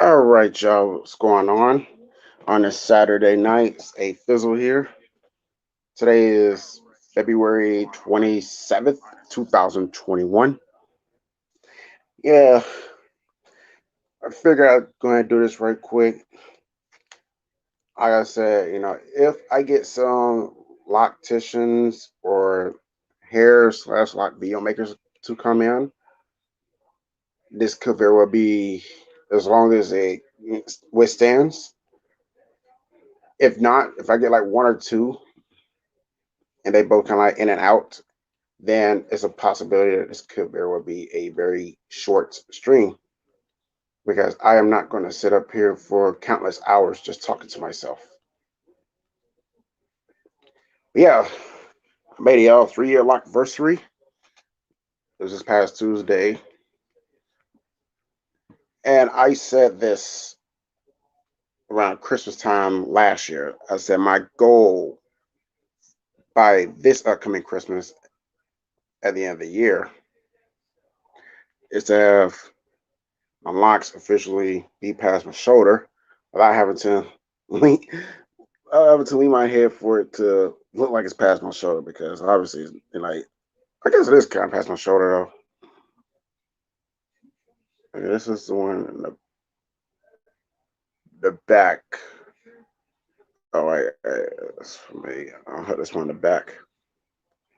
All right, y'all, what's going on this Saturday night? It's A-Fizzle here. Today is February 27th, 2021. Yeah, I figured I'd go ahead and do this right quick. Like I said, if I get some locticians or hair slash lock video makers to come in, this could very well be as long as it withstands. If not, if I get like one or two and they both kind of like in and out, then it's a possibility that this could very well be a very short stream because I am not going to sit up here for countless hours just talking to myself. But yeah, I made a 3-year Loc-Versary. It was this past Tuesday. And I said this around Christmas time last year. I said my goal by this upcoming Christmas at the end of the year is to have my locks officially be past my shoulder without having to lean, my head for it to look like it's past my shoulder because obviously, like, I guess it is kind of past my shoulder though. Okay, this is the one in the back. Oh, that's for me. I'll have this one in the back.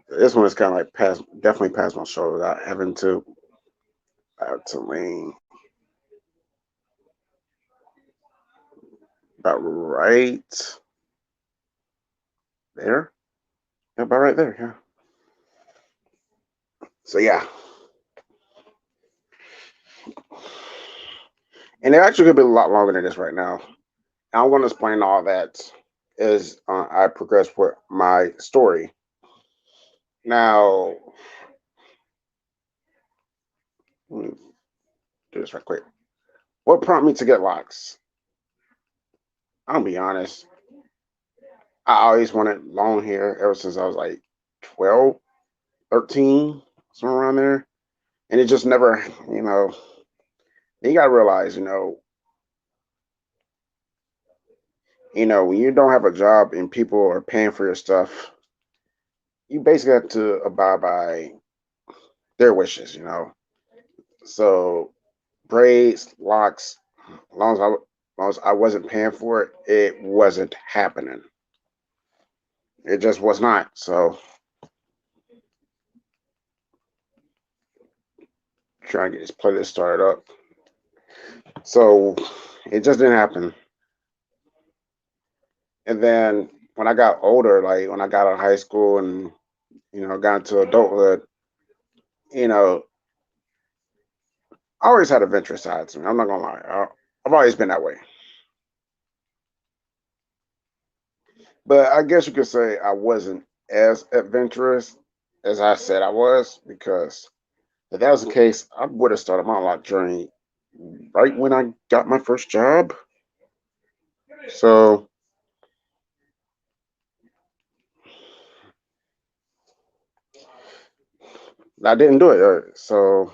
This one is kind of like definitely past my shoulder without having to, lean about right there. Yeah, about right there. Yeah. So yeah, and it actually could be a lot longer than this right now. I'm going to explain all that as I progress with my story. Now, let me do this right quick. What prompted me to get locks? I'll be honest. I always wanted long hair ever since I was like 12, 13, somewhere around there. And it just never, you got to realize, when you don't have a job and people are paying for your stuff, you basically have to abide by their wishes. So braids, locks, as long as I wasn't paying for it, it wasn't happening. It just was not. So trying to get this playlist started up. So it just didn't happen. And then when I got older, like when I got out of high school and got into adulthood, you know, I always had adventurous sides to me. I'm not gonna lie. I've always been that way. But I guess you could say I wasn't as adventurous as I said I was because if that was the case, I would have started my life journey right when I got my first job. So I didn't do it. So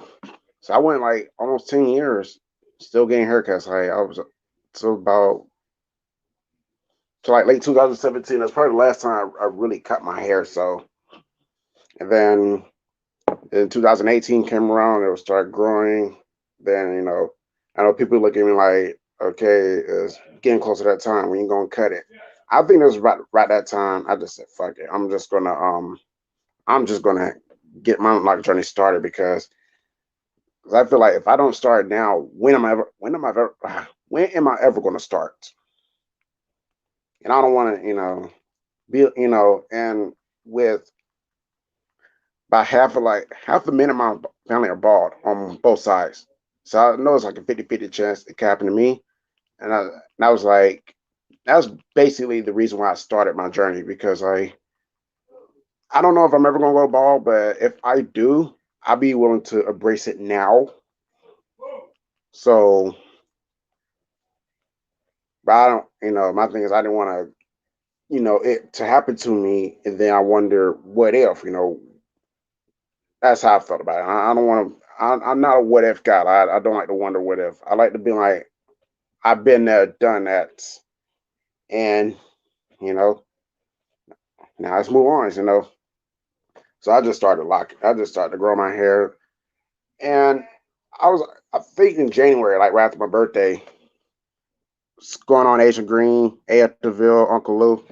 I went like almost 10 years still getting haircuts. Like I was so about to like late 2017. That's probably the last time I really cut my hair. So and then in 2018 came around, it would start growing. Then I know people look at me like, okay, it's getting close to that time when you gonna cut it. I think it was right that time. I just said, fuck it. I'm just gonna get my like journey started because I feel like if I don't start now, when am I ever gonna start? And I don't want to, be, and with about half the men in my family are bald on both sides. So I know it's like a 50-50 chance it could happen to me. And I was like, that was basically the reason why I started my journey because I don't know if I'm ever gonna go bald, but if I do, I'll be willing to embrace it now. So, but I don't, my thing is I didn't want to, it to happen to me, and then I wonder what if, that's how I felt about it. I don't want to. I'm not a what if guy. I don't like to wonder what if. I like to be like, I've been there, done that, and you know, now let's move on. So I just started to grow my hair, and I think in January, like right after my birthday, going on Asian Green, A-Fizzle, Uncle Lou.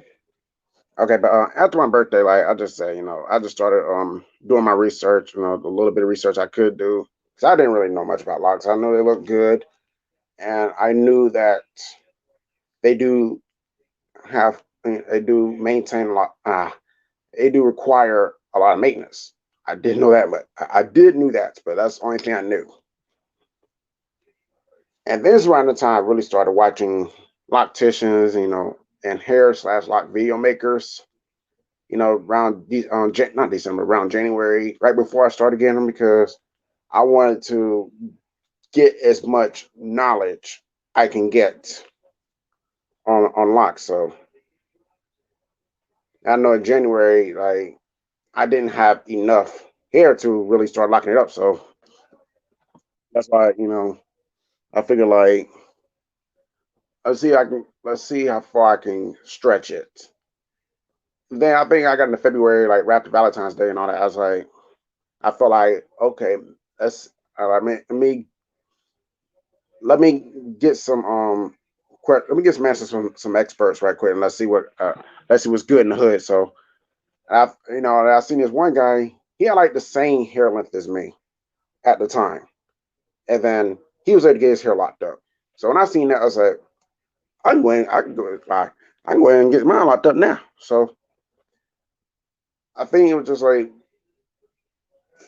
Okay, but after my birthday, like I just say, I just started doing my research, the little bit of research I could do, because I didn't really know much about locks. I know they look good, and I knew that they do they do maintain a lot. They do require a lot of maintenance. I didn't know that, but I did knew that, but that's the only thing I knew. And this is around the time I really started watching locticians, and hair/lock video makers. Around not December, around January, right before I started getting them, because I wanted to get as much knowledge I can get on locks. So I know in January, like I didn't have enough hair to really start locking it up. So that's why, I figured like let's see how far I can stretch it. Then I think I got into February, like wrapped Valentine's Day and all that. I was like, I felt like, okay, let's I mean, let me get some let me get some answers from some experts right quick, and let's see what's good in the hood. So I seen this one guy. He had like the same hair length as me at the time, and then he was able to get his hair locked up. So when I seen that, I was like, I can go, I can go ahead and get mine locked up now. So I think it was just like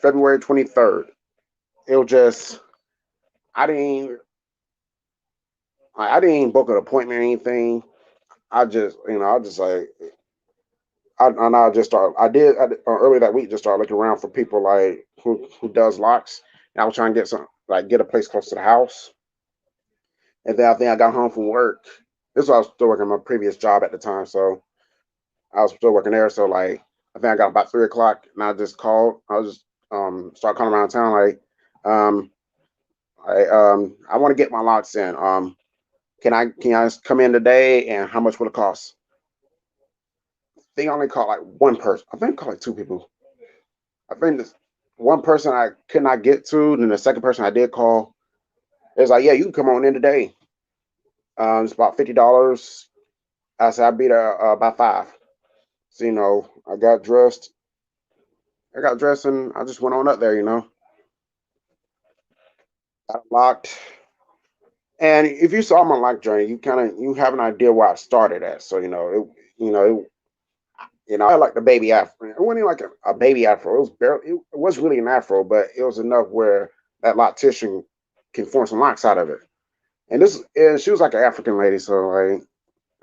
February 23rd. It was just I didn't I didn't book an appointment or anything. I just like and I just started. Earlier that week just started looking around for people like who does locks. And I was trying to get a place close to the house. And then I think I got home from work. This was I was still working my previous job at the time, so I was still working there. So like I think I got about 3 o'clock, and I just called. I was just start calling around town like um I want to get my locks in. Can I come in today, and how much will it cost? I think I only called like one person. I think I called like two people. I think this one person I could not get to, and then the second person I did call, it was like, yeah, you can come on in today. It's about $50. I said I'll be there by 5. So I got dressed, and I just went on up there. Got locked. And if you saw my lock journey, you have an idea where I started at. So I had like the baby afro. It wasn't even like a baby afro. It was barely. It was really an afro, but it was enough where that loctician can form some locks out of it. And she was like an African lady, so like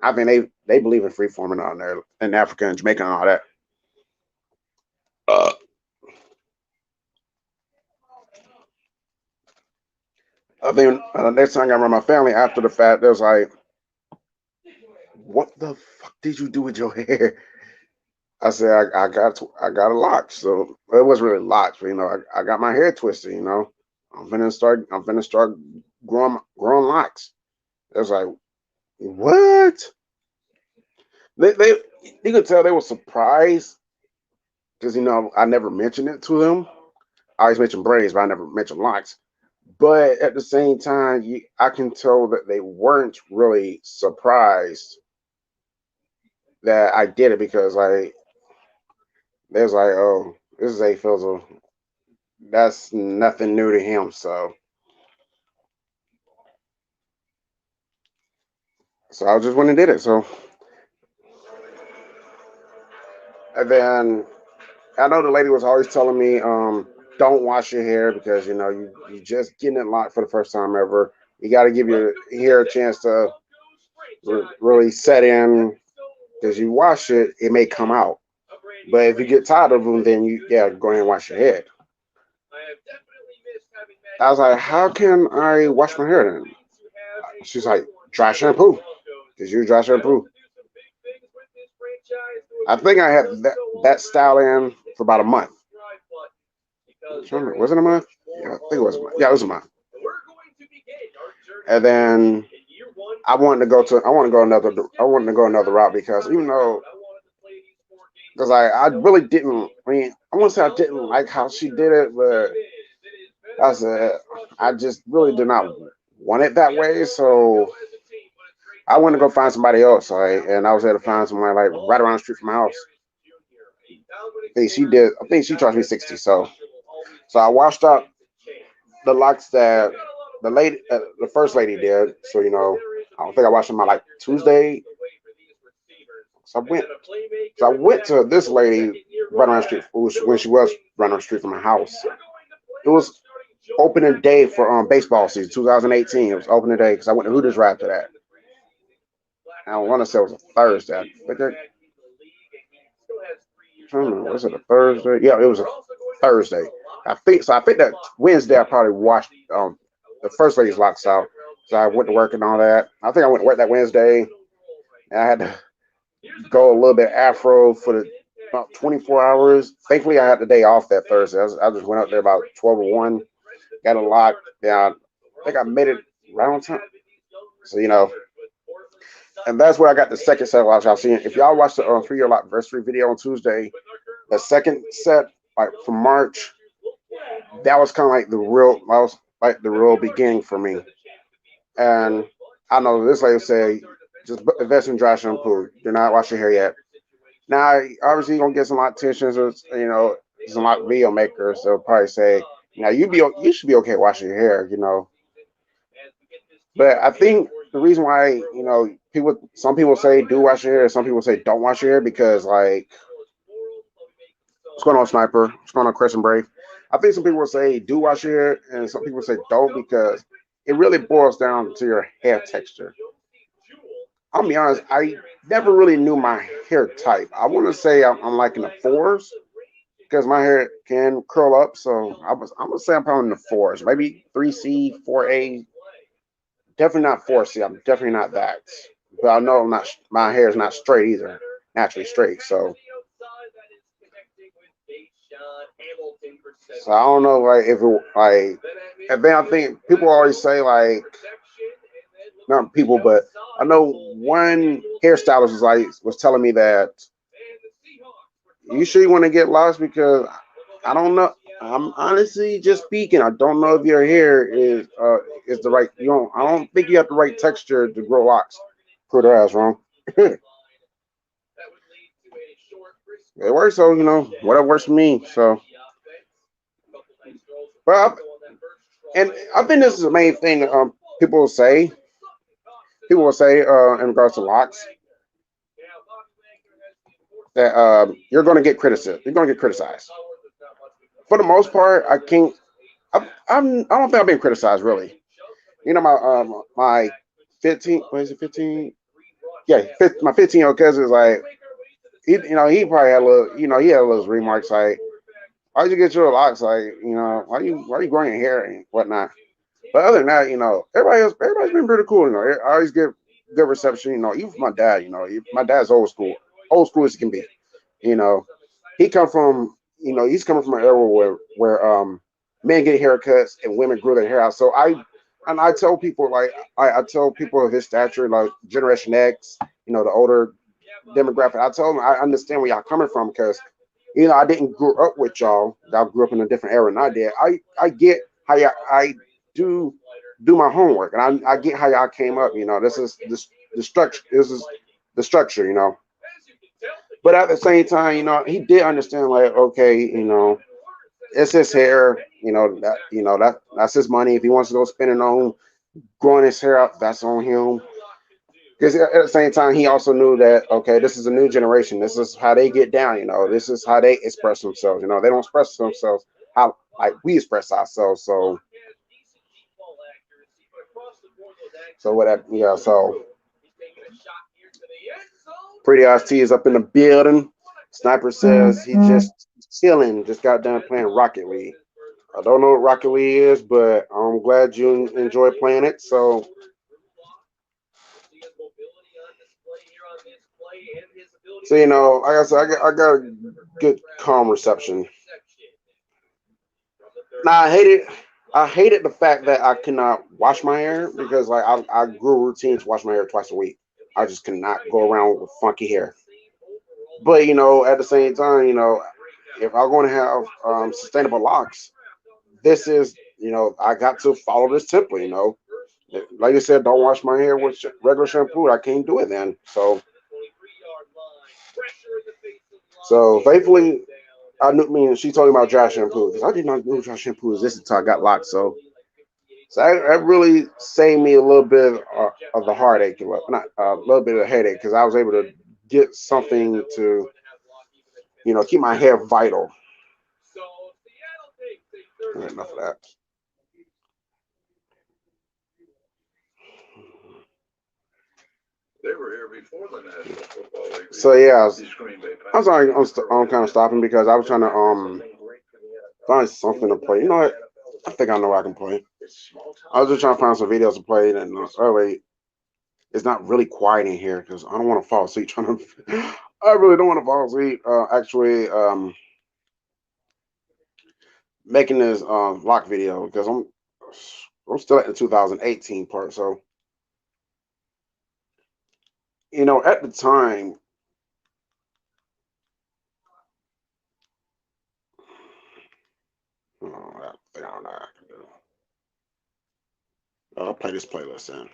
I think they believe in free forming on there in Africa and Jamaica and all that. Uh, I think next time I got around my family after the fact, they was like, "What the fuck did you do with your hair?" I said, I got a lock, so it wasn't really locked, but I got my hair twisted. I'm finna start growing locks. It was like, what? They you could tell they were surprised because I never mentioned it to them. I always mentioned braids, but I never mentioned locks. But at the same time, I can tell that they weren't really surprised that I did it, because like they was like, "Oh, this is A-Fizzle. That's nothing new to him." So I just went and did it. So and then I know the lady was always telling me, don't wash your hair, because you just getting it locked for the first time ever. You got to give your hair a chance to really set in, because you wash it, it may come out. But if you get tired of them, then go ahead and wash your head. I was like, how can I wash my hair then? She's like, dry shampoo. Just use dry shampoo. I think I had that style in for about a month. Was it a month? Yeah, I think it was a month. Yeah, it was a month. And then I want to go another route because even though because I really didn't. I mean, I won't say I didn't like how she did it, but I said I just really did not want it that way. So I went to go find somebody else, like, and I was able to find somebody like right around the street from my house. I think she charged me 60. So I washed out the locks that the first lady did. So I don't think I watched them on like Tuesday. So I went to this lady right on the street when she was right on the street from my house. It was opening day for baseball season 2018. It was opening day because I went to Hooters right after that. I don't want to say it was a Thursday, but I don't know. Was it a Thursday? Yeah, it was a Thursday. I think so. I think that Wednesday I probably watched the first lady's locks out. So I went to work and all that. I think I went to work that Wednesday, and I had to go a little bit afro for the about 24 hours. Thankfully, I had the day off that Thursday. I just went up there about 12 or 1, got a lock down. I think I made it right on time. So, and that's where I got the second set of locks I've seen. If y'all watched the 3-year Loc-Versary video on Tuesday, the second set, like from March, that was kind of like the real beginning for me. And I know this lady say, just invest in dry shampoo. Do not wash your hair yet. Now, obviously, you're gonna get some lot of attention. So, some lot of video makers. They'll probably say, "Now you should be okay washing your hair." But I think the reason why some people say do wash your hair, some people say don't wash your hair because like, what's going on, Sniper? What's going on, Crescent Brave? I think some people will say do wash your hair, and some people say don't because it really boils down to your hair texture. I'll be honest, I never really knew my hair type. I want to say I'm like in the fours because my hair can curl up. So I'm gonna say I'm probably in the fours, maybe 3C, 4A. Definitely not 4C. I'm definitely not that. But I know I'm not. My hair is not straight either, naturally straight. So I don't know, like if it like. And then I think people always say like, not people, but I know one hairstylist was telling me that you sure you want to get lost because I don't know. I'm honestly just speaking. I don't know if your hair is the right. You don't. I don't think you have the right texture to grow locks. Put her ass wrong. It works, so whatever works for me. So, but and I think this is the main thing. People will say. People will say in regards to locks that you're going to get criticized. You're going to get criticized. For the most part, I can't. I don't think I've been criticized really. My 15. What is it? 15. Yeah, my 15-year-old cousin is like he probably had a little. He had a little remarks like, "Why'd you get your locks? Like, why you growing your hair and whatnot." But other than that, everybody's been pretty cool. I always get good reception. Even from my dad. My dad's old school as he can be. You know, he come from he's coming from an era where men get haircuts and women grew their hair out. So I tell people like I tell people of his stature like Generation X, the older demographic. I tell them I understand where y'all coming from because I didn't grow up with y'all. I grew up in a different era than I did. I get how I do my homework and I get how y'all came up. This is the structure. This is the structure. But at the same time, he did understand like, okay, it's his hair, that's his money. If he wants to go spend it on growing his hair out, that's on him. Because at the same time, he also knew that okay, this is a new generation. This is how they get down. This is how they express themselves. They don't express themselves how like we express ourselves. So what? Yeah. So Pretty Ice T is up in the building. Sniper says he just chilling. Just got done playing Rocket League. I don't know what Rocket League is, but I'm glad you enjoy playing it. So like I said, I got a good calm reception. Nah, I hate it. I hated the fact that I could not wash my hair because like I grew a routine to wash my hair twice a week. I just cannot go around with funky hair. But at the same time, if I'm going to have sustainable locks, this is I got to follow this template. Like I said, don't wash my hair with regular shampoo. I can't do it then. So thankfully, I knew. I mean, she told me about dry shampoo because I did not know dry shampoo existed until I got locked. So that really saved me a little bit of the heartache, not a little bit of headache, because I was able to get something to keep my hair vital. Enough of that. So yeah, I'm sorry, I'm kind of stopping because I was trying to find something to play. You know what? I think I know what I can play. I was just trying to find some videos to play, and oh wait, it's not really quiet in here because I don't want to fall asleep trying to. I really don't want to fall asleep. Actually, making this lock video because I'm still at the 2018 part. So at the time, I think I don't know. How I can do. I'll play this playlist in.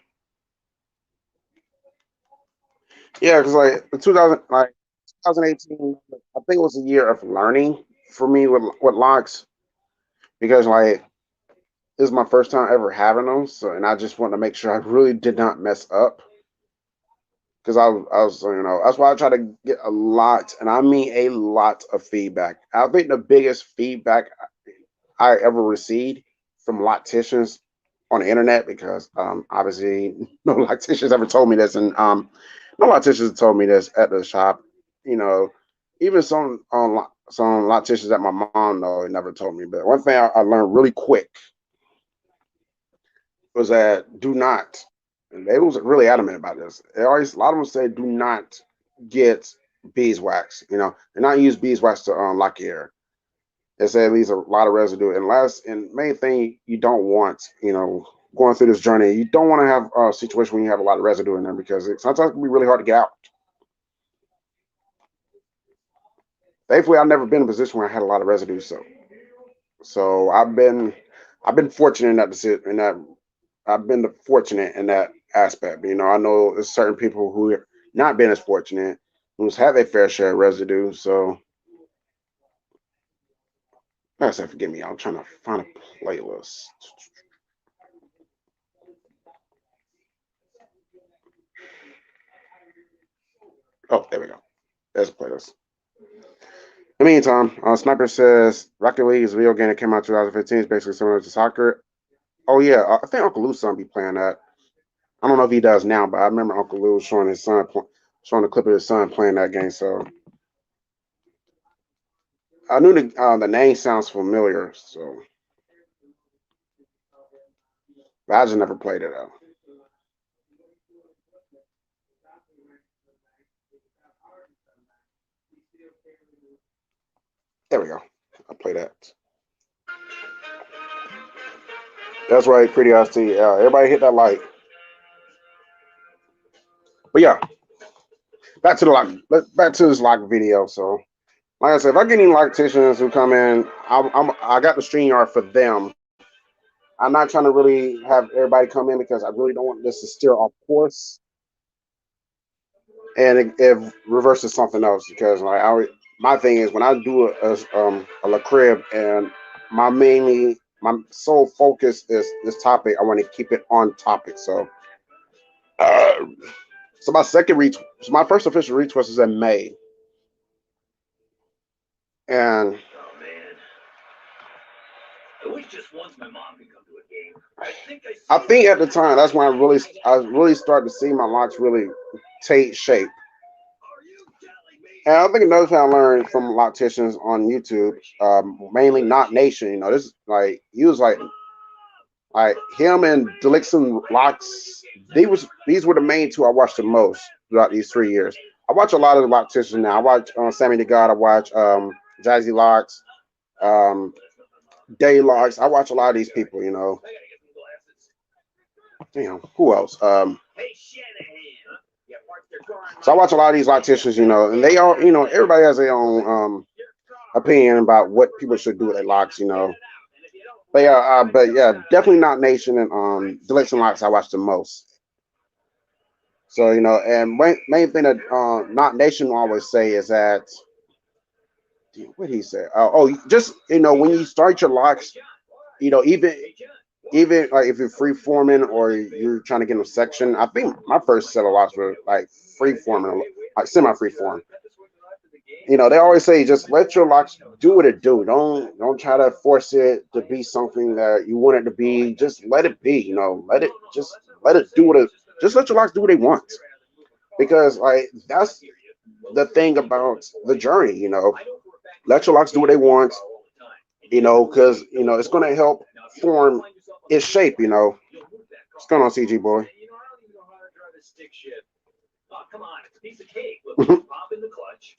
Yeah, because like the 2018, I think it was a year of learning for me with locks because like this is my first time ever having them. So and I just wanted to make sure I really did not mess up because I was that's why I try to get a lot, and I mean a lot of feedback. I think the biggest feedback I ever received from locticians on the internet, because obviously no locticians ever told me this, and no locticians told me this at the shop. You know, even some locticians that my mom know never told me. But one thing I learned really quick was that do not, and they was really adamant about this. They always, a lot of them say do not get beeswax. Do not use beeswax to lock your hair. They say it leaves a lot of residue. And last and main thing you don't want, going through this journey, you don't want to have a situation when you have a lot of residue in there because sometimes it can be really hard to get out. Thankfully, I've never been in a position where I had a lot of residue. So I've been fortunate in that I've been fortunate in that aspect. But, I know there's certain people who have not been as fortunate, who's had their fair share of residue. So like I said, forgive me. I'm trying to find a playlist. Oh, there we go. There's a playlist. In the meantime, Sniper says Rocket League is a video game that came out in 2015. It's basically similar to soccer. Oh yeah, I think Uncle Lou's son be playing that. I don't know if he does now, but I remember Uncle Lou showing his son, showing a clip of his son playing that game. So I knew the name sounds familiar. So but I just never played it out. There we go. I play that. That's right, Pretty St. Everybody hit that like. But yeah, back to the lock. Back to this lock video. So like I said, if I get any locticians who come in, I got the stream yard for them. I'm not trying to really have everybody come in because I really don't want this to steer off course and it reverses something else. Because like my thing is when I do a La Crib, and my sole focus is this topic. I want to keep it on topic. Uh, so my second retweet, so my first official retweet was in May, and I think at the time that's when I really started to see my locks really take shape. And I think another thing I learned from locticians on YouTube, mainly Not Nation, this is like he was like him and Delixon Locks. These were the main two I watched the most throughout these 3 years. I watch a lot of the locticians now. I watch Sammy the God. I watch Jazzy Locks, um, Day Locks. I watch a lot of these people. Damn, who else? So I watch a lot of these locticians. And they all, everybody has their own opinion about what people should do with their locks. But yeah, definitely not Nation and Deluxe and Locks. I watch the most. So and main thing that not Nation will always say is that what did he say? Just when you start your locks, even like if you're free forming or you're trying to get in a section. I think my first set of locks were like free forming, like semi free form. They always say just let your locks do what it do. Don't try to force it to be something that you want it to be. Just let it be. Let it do what it. Just let your locks do what they want. Because like that's the thing about the journey. Let your locks do what they want. Because it's gonna help form its shape. What's going on, CG boy?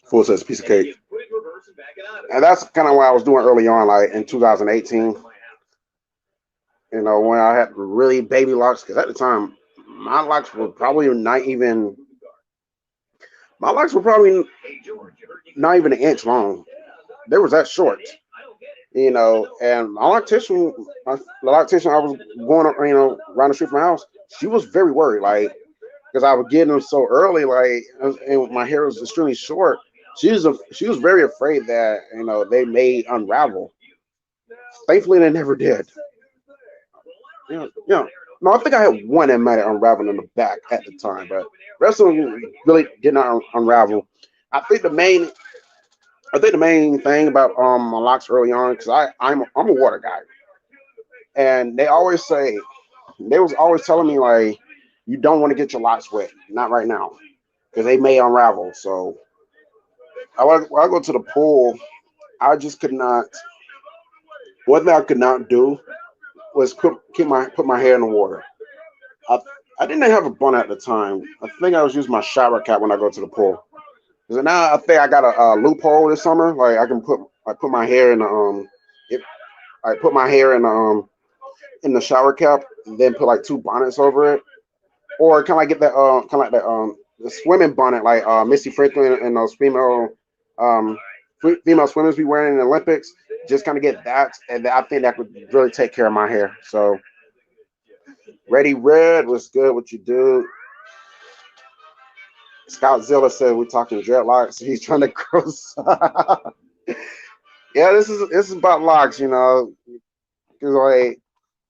Full says piece of cake. And that's kind of what I was doing early on, like in 2018. When I had really baby locks, because at the time my locks were probably not even my locks were probably not even an inch long. They was that short. And the loctician I was going up, around the street from my house, she was very worried, like, because I was getting them so early, like, and my hair was extremely short. She was very afraid that they may unravel. Thankfully, they never did. No, I think I had one that might have unraveled in the back at the time, but the rest of them really did not unravel. I think the main, I think the main thing about my locks early on, because I'm a water guy, and they was always telling me like you don't want to get your locks wet, not right now, because they may unravel. So when I go to the pool, I just could not. One thing I could not do was put my hair in the water. I I didn't have a bun at the time. I think I was using my shower cap when I go to the pool. So now I think I got a loophole this summer. Like I put my hair in the if I put my hair in the shower cap and then put like two bonnets over it, or can I get that kind of like that the swimming bonnet like Missy Franklin and those um female swimmers be wearing in the Olympics. Just kind of get that, and I think that would really take care of my hair. So Ready Red was good. What you do? Scoutzilla said we're talking dreadlocks. He's trying to grow. Yeah, this is about locks, because like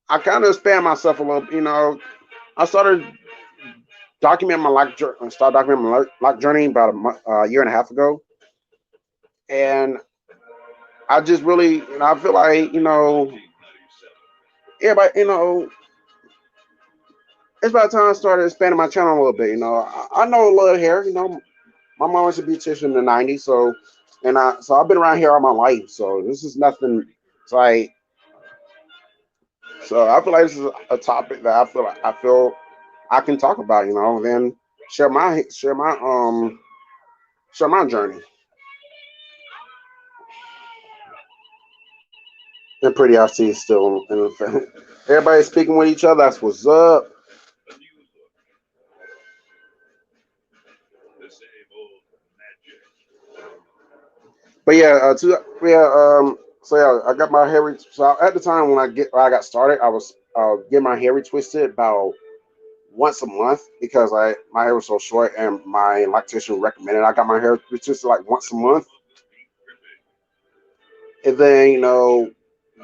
I kind of expand myself a little. I started documenting my lock journey. Started documenting my lock journey about a year and a half ago, and I just really, I feel like everybody, it's about time I started expanding my channel a little bit. I know a little hair. My mom was a beautician in the '90s, so I've been around here all my life. So this is nothing. It's like so I feel like this is a topic that I feel I can talk about. And then share my journey. And pretty I see still in the family. Everybody speaking with each other. That's what's up. But yeah, so yeah, I got my hair. So at the time when I got started, I was getting my hair retwisted about once a month because my hair was so short and my lactation recommended I got my hair retwisted like once a month. And then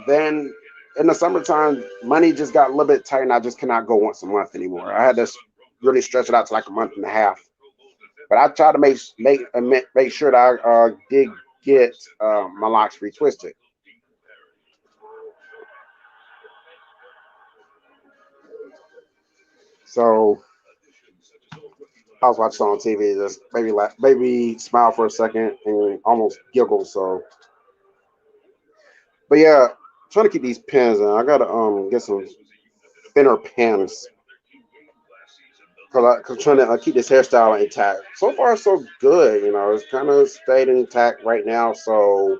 then in the summertime, money just got a little bit tight, and I just cannot go once a month anymore. I had to really stretch it out to like a month and a half. But I tried to make sure that I did get my locks retwisted. So I was watching on TV, just maybe smile for a second and almost giggle. So, but yeah, trying to keep these pins. And I gotta get some thinner pins because I'm trying to keep this hairstyle intact. So far, so good. It's kind of stayed intact right now. So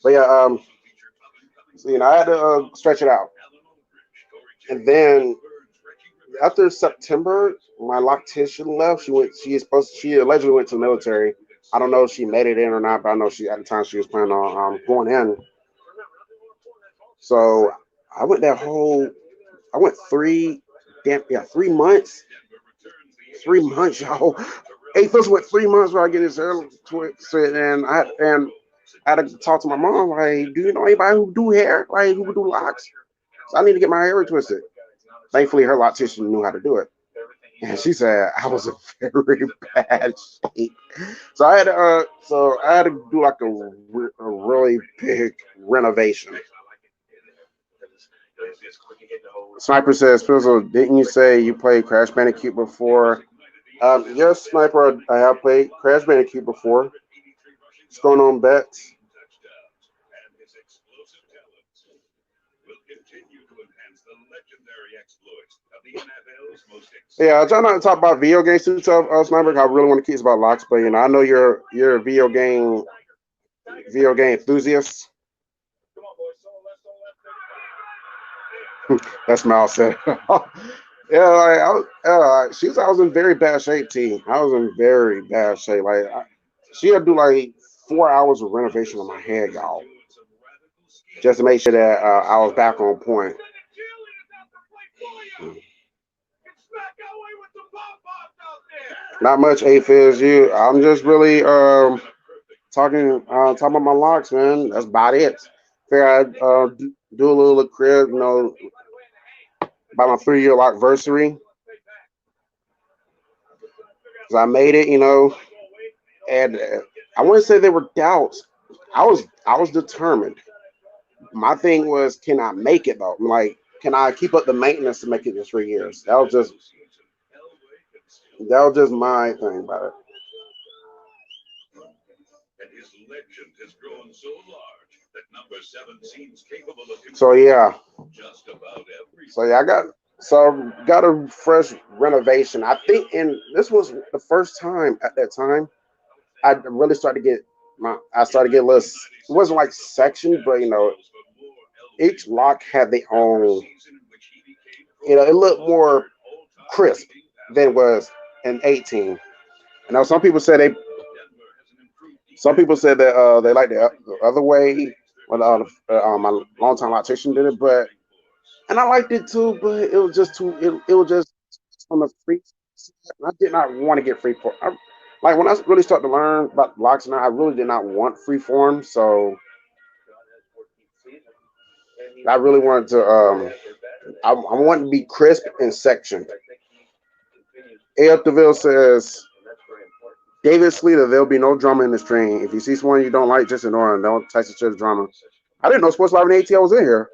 But yeah, so, I had to stretch it out, and then after September, my loctician left. She went. She is supposed. She allegedly went to the military. I don't know if she made it in or not, but I know she at the time she was planning on going in. So I went that whole. I went 3 months. 3 months, y'all. A-Fizzle went 3 months where I get his hair twisted, and I had to talk to my mom. Like, do you know anybody who do hair? Like, who would do locks? So I need to get my hair twisted. Thankfully, her loctician knew how to do it. And she said I was in very bad shape. So I had to do like a really big renovation. Sniper says, Fizzle, didn't you say you played Crash Bandicoot before? Yes, Sniper, I have played Crash Bandicoot before. What's going on, Bets? Yeah, I try not to talk about video games too tough, Sniper. I really want to keep it about locks, but I know you're a video game enthusiast. That's Mal said. Yeah, like I was in very bad shape, T. I was in very bad shape. She had to do like 4 hours of renovation on my head, y'all, just to make sure that I was back on point. Not much, A-Fizz. I'm just really talking about my locks, man. That's about it. Figure I'd do a little crib, about my 3 year Loc-Versary. Cause I made it, and I wouldn't say there were doubts. I was determined. My thing was, can I make it though? Like, can I keep up the maintenance to make it in 3 years? That was just my thing about it. So yeah, I got a fresh renovation. I think, and this was the first time at that time I really started to get I started to get less. It wasn't like sectioned, but each lock had their own. It looked more crisp than it was in 18. And now some people said that they like the other way when my longtime loctician did it, and I liked it too, but it was just too. It was just on the free. I did not want to get free form. Like when I really started to learn about locks, and I really did not want free form, so I really wanted to. I wanted to be crisp and sectioned. A. Deville says, David Sleater, there'll be no drama in the stream. If you see someone you don't like, just ignore them. Don't text it to the drama. I didn't know Sports Live and ATL was in here.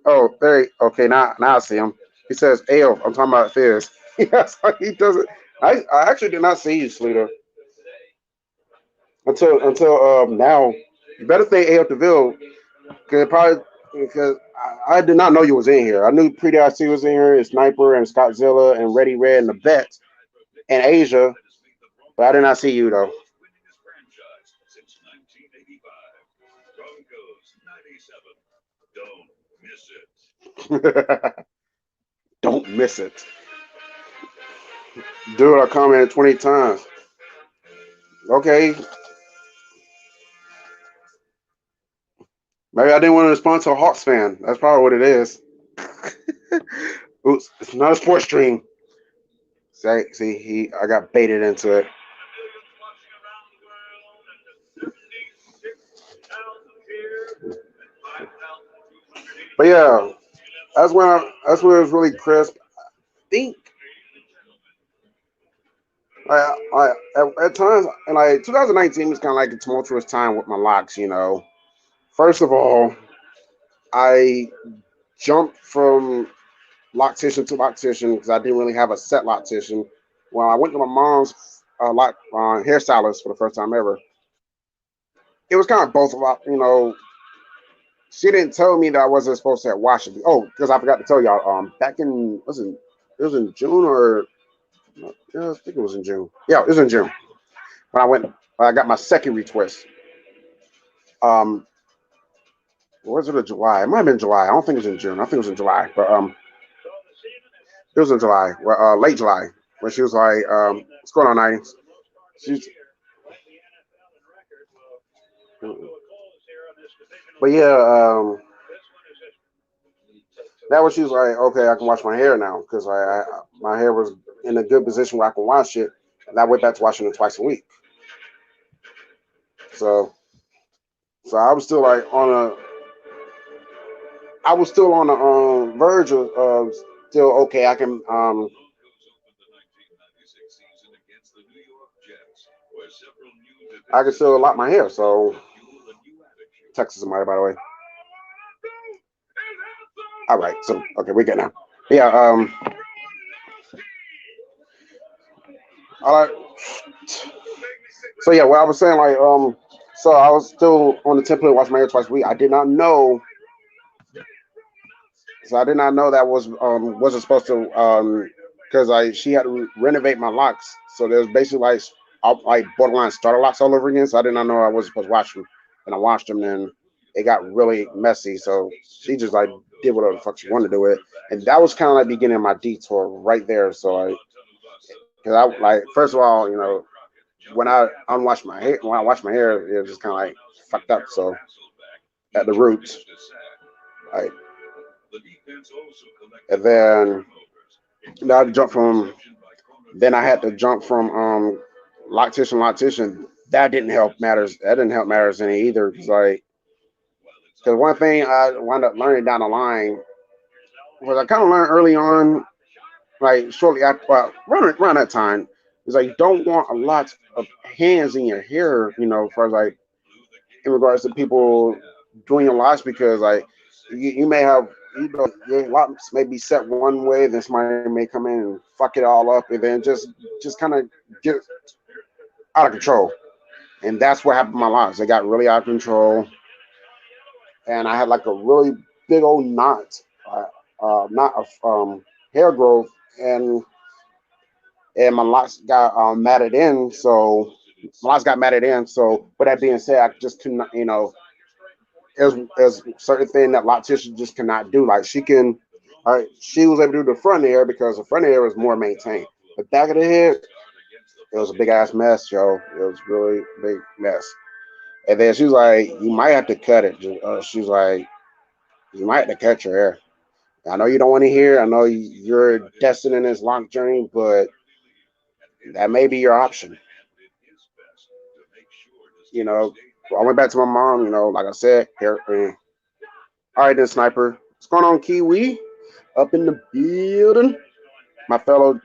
Oh, there. Okay, now I see him. He says, "Ayo, I'm talking about Fizz." Yes, he does it. I actually did not see you, Sleater, until now. You better thank A.F. DeVille because I did not know you was in here. I knew Pretty IC was in here, and Sniper and Scottzilla and Ready Red and the Bets and Asia, but I did not see you though. Don't miss it. Dude, I commented 20 times. Okay, maybe I didn't want to respond to a Hawks fan. That's probably what it is. Oops, it's not a sports stream. I got baited into it. But yeah, that's when it was really crisp. I think at times, and like 2019 was kind of like a tumultuous time with my locks. First of all, I jumped from loctician to loctician because I didn't really have a set loctician. Well, I went to my mom's hairstylist for the first time ever. It was kind of both of she didn't tell me that I wasn't supposed to have Washington. Oh, because I forgot to tell y'all. Back in it was in June or yeah, I think it was in June. Yeah, it was in June when I got my second retwist. Um, was it in July? It might have been July. I don't think it was in June. I think it was in July. But it was in July, late July, when she was like, "What's going on, 90s?" She's, but yeah, that was she was like, "Okay, I can wash my hair now," because my hair was in a good position where I can wash it, and I went back to washing it twice a week. So, so I was still like on a, I was still on the verge of still okay. I can still lock my hair. So, Texas, somebody by the way. All right, so okay, we good now. Yeah, all right. So yeah, what I was saying, like, so I was still on the template, watch my hair twice a week. I did not know, so I did not know that wasn't supposed to because I she had to renovate my locks, so there's basically like borderline starter locks all over again. So I did not know I wasn't supposed to wash them, and I washed them, and it got really messy. So she just like did whatever the fuck she wanted to do it, and that was kind of like beginning my detour right there. So because I like first of all, when I unwashed my hair, when I washed my hair, it was just kind of like fucked up. So at the roots, like, and then I had to jump from. Then I had to jump from loctician. That didn't help matters. That didn't help matters any either. Because one thing I wound up learning down the line was I kind of learned early on, like shortly after, around that time, is like you don't want a lot of hands in your hair, for like in regards to people doing your locks because like you may have your locks may be set one way, then somebody may come in and fuck it all up, and then just kind of get out of control. And that's what happened to my locks. They got really out of control, and I had like a really big old knot of hair growth, and and my locks got matted in. So my locks got matted in. So with that being said, I just couldn't, there's certain thing that loctician just cannot do. Like she was able to do the front hair because the front hair was more maintained. The back of the head, it was a big ass mess, yo. It was really big mess. And then she was like, "You might have to cut it." She was like, "You might have to cut your hair. I know you don't want to hear. I know you're destined in this long journey, but that may be your option." You know, I went back to my mom. Like I said, here. All right, then, sniper. What's going on, Kiwi? Up in the building. My fellow,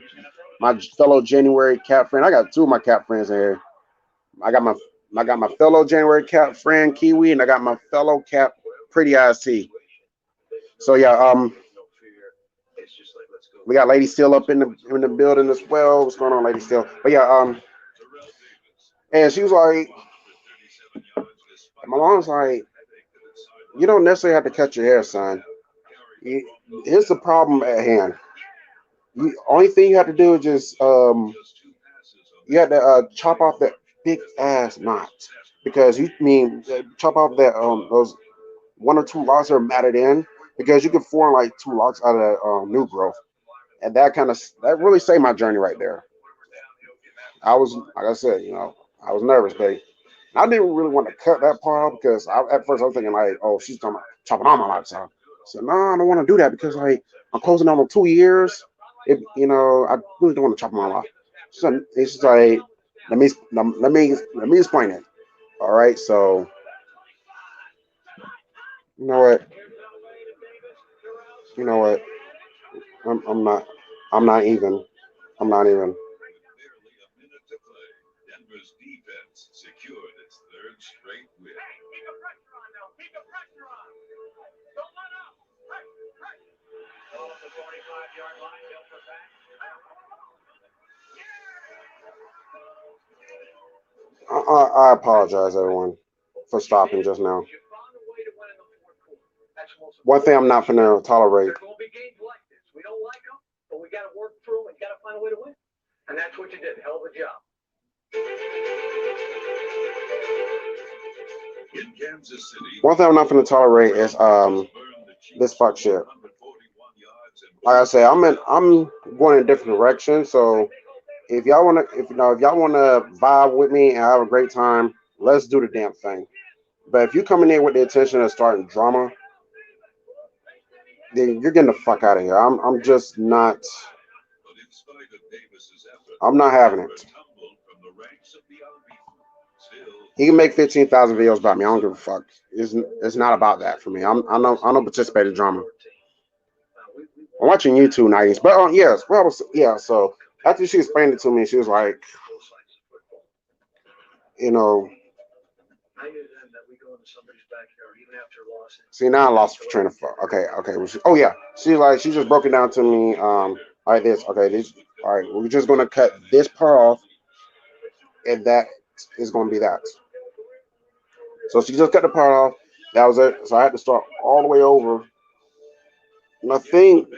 my fellow January Cap friend. I got two of my Cap friends in here. I got my, I got my fellow January Cap friend Kiwi, and I got my fellow Cap Pretty Eyes T. So yeah, we got Lady Steel up in the building as well. What's going on, Lady Steel? But yeah, and she was like, my mom's like, you don't necessarily have to cut your hair, son. Here's the problem at hand. Only thing you have to do is just you have to chop off that big ass knot because you mean chop off that those one or two locks that are matted in because you can form like two locks out of new growth, and that really saved my journey right there. I was like I said, I was nervous, babe. I didn't really want to cut that part off because at first I was thinking like, oh, she's talking about chopping all my locks off. So no, I don't want to do that because like I'm closing on 2 years. I really don't want to chop them all off. So it's just like let me explain it. All right, so you know what, you know what, I'm not, I'm not even, I'm not even. I apologize, everyone, for stopping just now. One thing I'm not gonna tolerate. One thing I'm not gonna tolerate is this fuck shit. Like I say, I'm going in a different direction. So if y'all wanna vibe with me and have a great time, let's do the damn thing. But if you coming in with the intention of starting drama, then you're getting the fuck out of here. I'm just not. I'm not having it. He can make 15,000 videos about me. I don't give a fuck. It's not about that for me. I don't participate in drama. I'm watching YouTube 90s, but yes, well, yeah. So after she explained it to me, she was like, you know, see now I lost train of thought. Okay. Well, oh yeah, she just broke it down to me like this. Okay, this all right. We're just gonna cut this part off, and that is gonna be that. So she just cut the part off. That was it. So I had to start all the way over. And I think,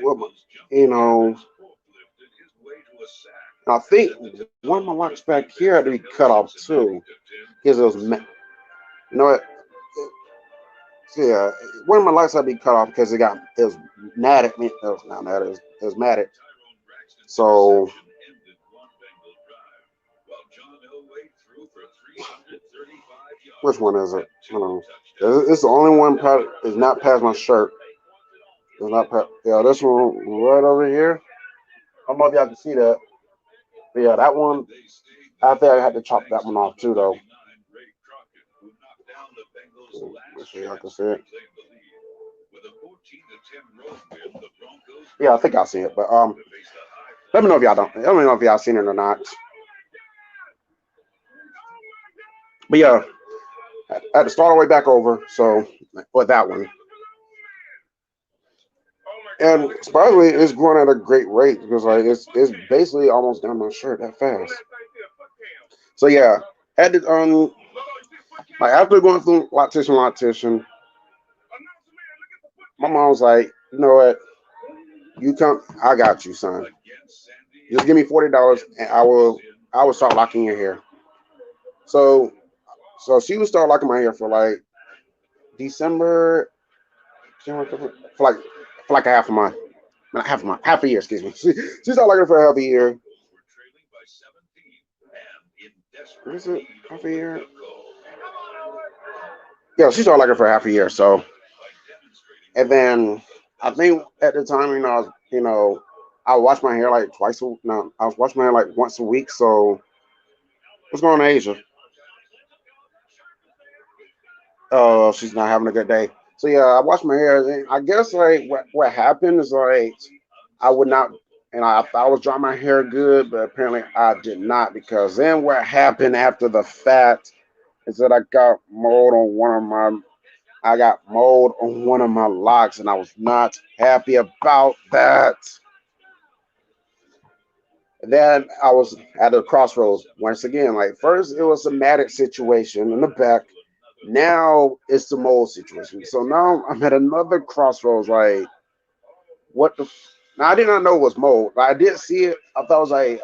you know, I think one of my locks back here had to be cut off too because you know what? So yeah, one of my lights had to be cut off because it was matted. It was not matted. It was matted. So which one is it? I don't know. It's the only one part is not past my shirt. It's not past. Yeah, this one right over here. I don't know if y'all can see that. But yeah, that one. I think I had to chop that one off too, though. Let's see, I can see it. Yeah, I think I see it. But let me know if y'all don't. Let me know if y'all seen it or not. But yeah, I had to start all the way back over. So with that one, and surprisingly, it's growing at a great rate because like it's basically almost down my shirt that fast. So yeah, had to like after going through loctician, my mom was like, you know what, you come, I got you, son. Just give me $40 and I will start locking your hair. So she would start locking my hair for like December, for like a half a month. Not half a month, half a year, excuse me. She started locking for half a year. What is it? Half a year? Yeah, she started locking for half a year. So and then I think at the time, I wash my hair like twice a no, I was washing my hair like once a week. So what's going on, Asia? Oh, she's not having a good day. So yeah, I wash my hair. And I guess like what happened is like I would not, and I thought I was drying my hair good, but apparently I did not because then what happened after the fact is that I got mold on one of my locks, and I was not happy about that. And then I was at a crossroads once again. Like first, it was a matted situation in the back. Now it's the mold situation. So now I'm at another crossroads. Like what the? Now I did not know it was mold. I did see it. I thought it was like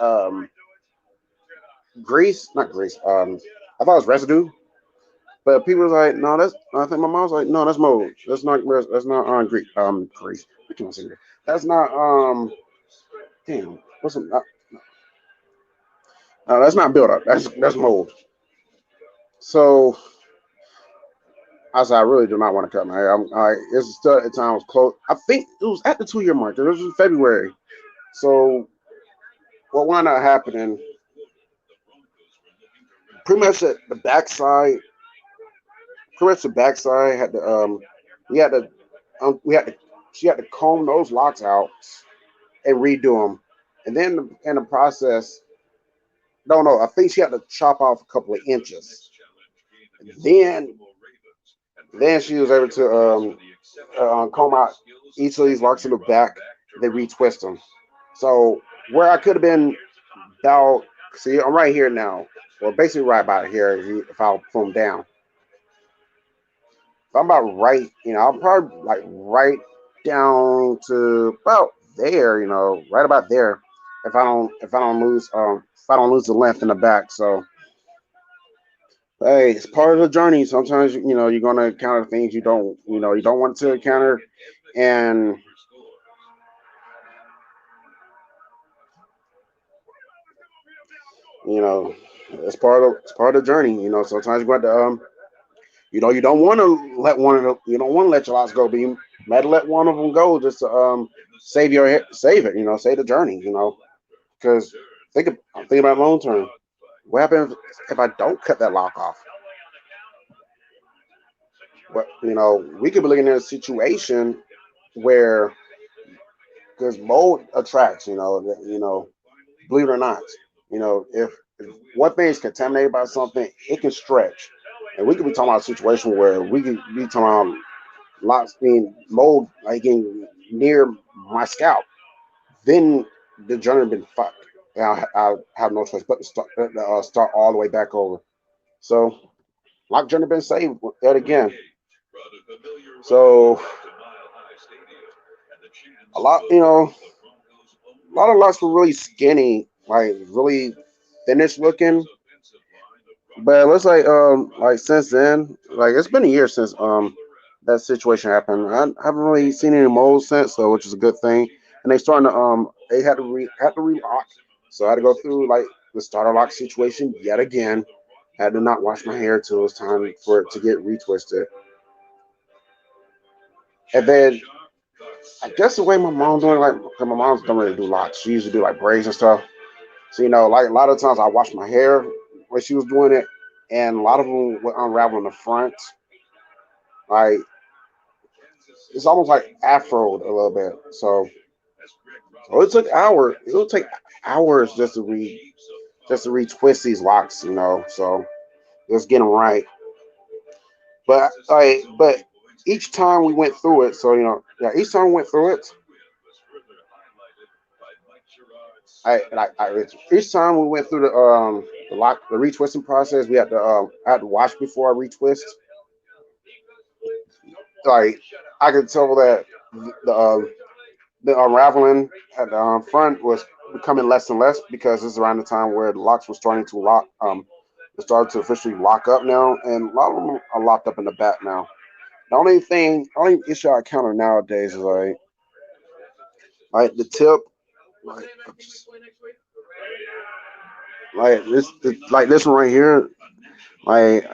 grease, not grease. I thought it was residue. But people was like, no, that's. I think my mom was like, no, that's mold. That's not grease. Grease. I can't say that. That's not Damn. No, that's not build up. That's mold. So I said, I really do not want to cut my hair. It's still at the time was close. I think it was at the 2 year mark. It was in February. So what wound up happening? Pretty much at the backside. Pretty much the backside had to we had to we had to she had to comb those locks out and redo them, and then in the process, no, I think she had to chop off a couple of inches. Then she was able to comb out each of these locks in the back. They retwist them. So where I could have been about, see, I'm right here now. Well, basically right about here. If I'll pull them down, if I'm about right, I'm probably like right down to about there. Right about there. If I don't lose the length in the back. So Hey, it's part of the journey. Sometimes you're gonna encounter things you don't want to encounter, and you know it's part of the journey. Sometimes you got to you don't want to let you don't want to let your lots go, but you might let one of them go just to save it. Save the journey. Because I'm thinking about long term. What happens if I don't cut that lock off? But we could be looking at a situation where because mold attracts. Believe it or not, if one thing is contaminated by something, it can stretch, and we could be talking about a situation where we could be talking about lots being mold like getting near my scalp. Then the journey been fucked. And I have no choice but to start all the way back over. So lock journey been saved yet again. So a lot, a lot of locks were really skinny, like really finished looking. But it looks like since then, like it's been a year since that situation happened. I haven't really seen any moles since, so which is a good thing. And they had to relock, so I had to go through like the starter lock situation yet again. I had to not wash my hair till it was time for it to get retwisted. And then I guess the way my mom's doing, like, 'cause my mom's don't really do locks. She used to do like braids and stuff. So like a lot of times I washed my hair when she was doing it, and a lot of them would unravel in the front. Like it's almost like afroed a little bit. So it took hours. It'll take hours just to retwist these locks. So just get them right. But each time we went through it, so yeah, each time we went through it, each time we went through the retwisting process, I had to wash before I retwist. Like I could tell that the unraveling at the front was becoming less and less because this is around the time where the locks were starting to lock. It started to officially lock up now, and a lot of them are locked up in the back now. Only issue I encounter nowadays is like the tip, like, like this one right here, like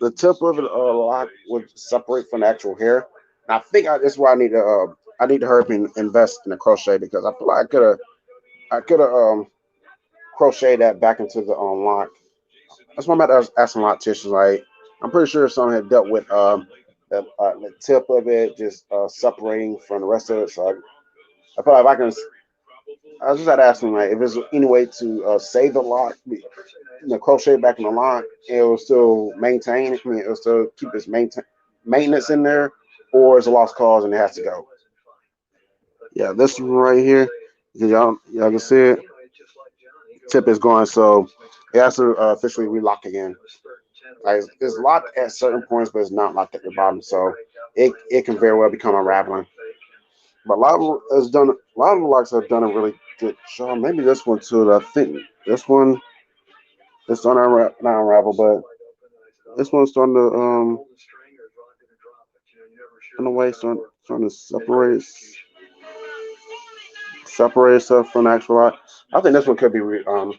the tip of it lock would separate from the actual hair. And I think that's why I need to hurry up and invest in a crochet because I feel like I could have crochet that back into the lock. That's why I'm about to ask some locticians. Like I'm pretty sure someone had dealt with the tip of it just separating from the rest of it. So I feel like if I can, I just had to ask them like if there's any way to save the lock, crochet back in the lock, and it will still maintain. I mean, it'll still keep its maintenance in there, or it's a lost cause and it has to go. Yeah, this one right here, y'all can see it. Tip is going, so it has to officially relock again. Like it's locked at certain points, but it's not locked at the bottom, so it can very well become unraveling. But a lot of has done a lot of the locks have done a really good job. Maybe this one too. I think this one it's not unravel, but this one's starting to in a way starting to separate itself from the actual lock. I think this one could be I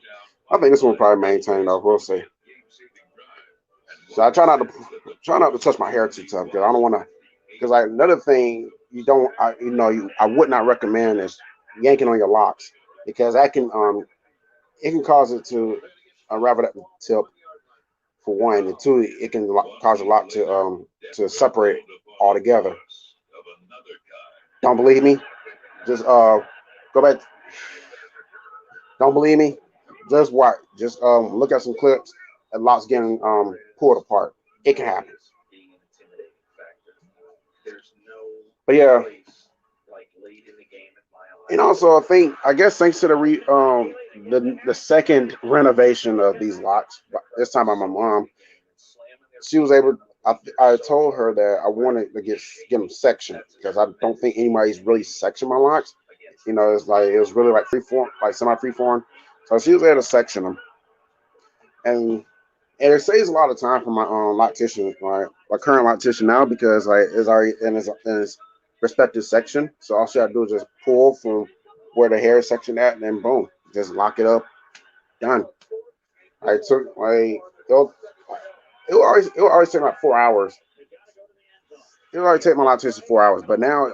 think this one will probably maintain though. We'll see. So I try not to touch my hair too tough because I don't want to. Because like another thing you don't, I would not recommend is yanking on your locks because that can it can cause it to unravel at the tip for one, and two, it can cause a lock to separate altogether. Don't believe me? Just go back. Don't believe me? Just watch. Just look at some clips and locks getting pulled apart. It can happen. But yeah, and also I guess thanks to the second renovation of these locks, this time by my mom, she was able. I told her that I wanted to get them sectioned because I don't think anybody's really sectioned my locks. It's like it was really like free form, like semi free form. So she was able to section them, and And it saves a lot of time for my loctician, my current loctician now, because like it's already in its respective section. So all she got to do is just pull from where the hair section at, and then boom, just lock it up, done. I took like it will always take like 4 hours. It will always take my loctician 4 hours, but now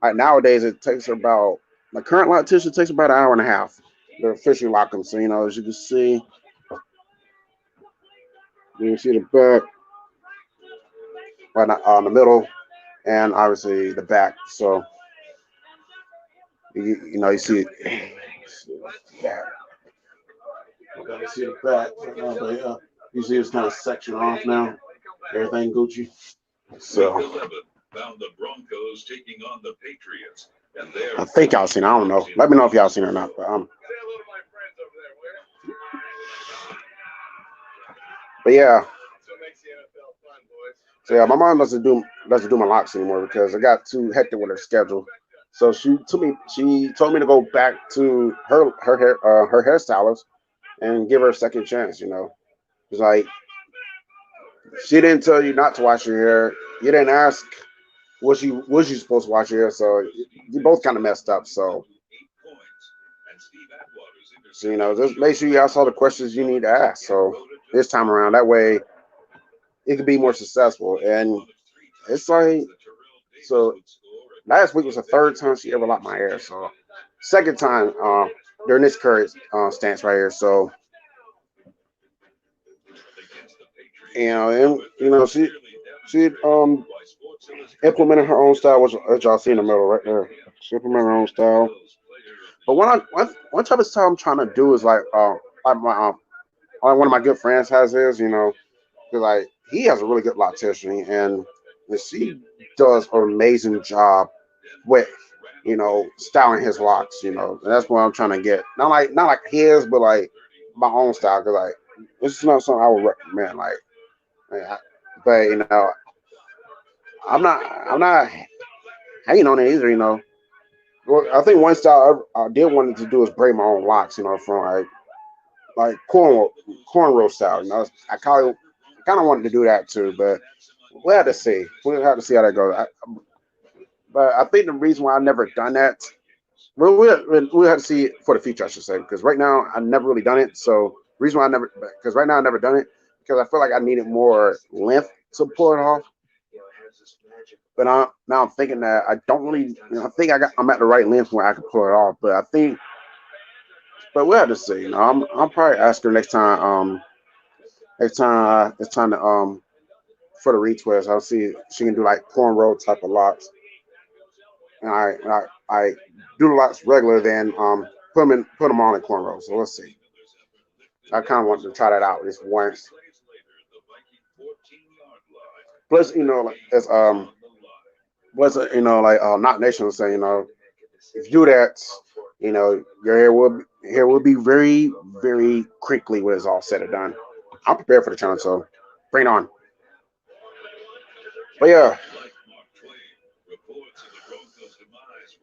like nowadays it takes about my current loctician takes about an hour and a half to officially lock them. So as you can see the back, right on the middle, and obviously the back. So you see back. Okay, you see the back. But yeah, you see it's kind of section off now. Everything Gucci. So I think y'all seen it. I don't know. Let me know if y'all seen it or not. But yeah. So yeah, my mom doesn't do my locks anymore because it got too hectic with her schedule. So she told me to go back to her hairstylist and give her a second chance. It's like she didn't tell you not to wash your hair. You didn't ask was you supposed to wash your hair. So you both kind of messed up. So just make sure you ask all the questions you need to ask. So this time around, that way it could be more successful. And it's like so. Last week was the third time she ever locked my hair. So second time during this current stance right here. So and she implemented her own style, which y'all see in the middle right there. She implemented her own style. But one type of style I'm trying to do is like my like one of my good friends has his, because like he has a really good loctician and she does an amazing job with styling his locks. And that's what I'm trying to get. Not like his, but like my own style. Cause like this is not something I would recommend. But I'm not hating on it either. Well, I think one style I did wanted to do is braid my own locks. From like cornrow style. I kind of wanted to do that too, but we'll have to see. We'll have to see how that goes. But I think the reason why I never done that, well, we'll have to see it for the future, I should say, because right now I never really done it. So reason why because right now I never done it because I feel like I needed more length to pull it off. But now I'm thinking that I don't really, I think I'm at the right length where I can pull it off. But we'll have to see. I'm probably ask her next time. Next time it's time to for the retwist, I'll see if she can do like cornrow type of locks. And I do the locks regular, then put them on in cornrow. So let's see. I kind of want to try that out just once. Plus, like as plus like not nation was saying, if you do that, your hair will be very very crinkly when it's all said and done. I'm prepared for the challenge, so bring it on. But yeah,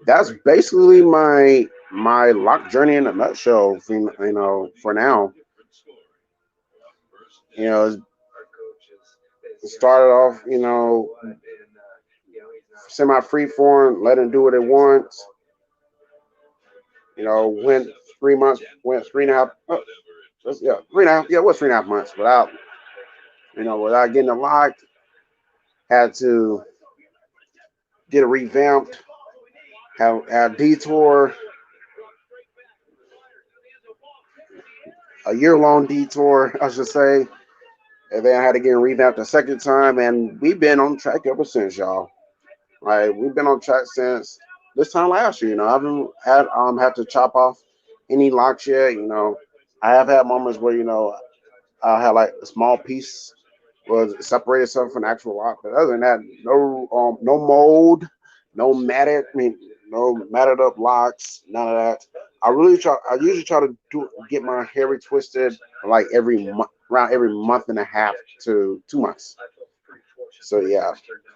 that's basically my lock journey in a nutshell. For now, it started off, semi free form, let them do what they want. Went 3 months, went three and a half, yeah, 3.5, yeah, it was 3.5 months without getting it locked. Had to get it revamped, have detour, a year long detour, I should say. And then I had to get revamped a second time, and we've been on track ever since, y'all. Like we've been on track since this time last year. I haven't had to chop off any locks yet. I have had moments where I had like a small piece was separate itself from the actual lock, but other than that, no mold, no matted. I mean, no matted up locks, none of that. I usually try to get my hair retwisted like around every month and a half to 2 months. So yeah,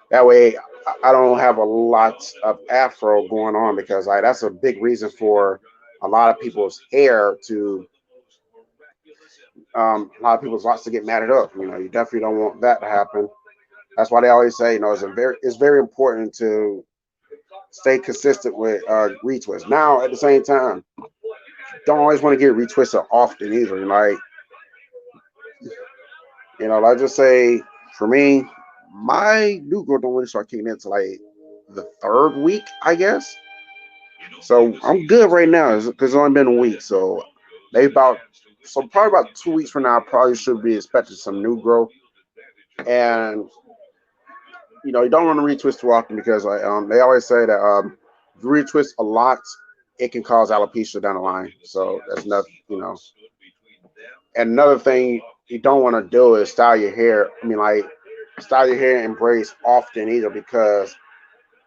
that way I don't have a lot of afro going on because like that's a big reason for a lot of people's hair to A lot of people's lots to get matted up. You definitely don't want that to happen. That's why they always say, it's very important to stay consistent with retwists. Now, at the same time, don't always want to get retwisted often either. Like just say for me, my new growth don't really start kicking into like the third week, I guess. So I'm good right now because it's only been a week. So probably about 2 weeks from now, I probably should be expecting some new growth. And you don't want to retwist too often because they always say that if you retwist a lot, it can cause alopecia down the line. So that's nothing. And another thing you don't want to do is style your hair. I mean, like style your hair and braids often either because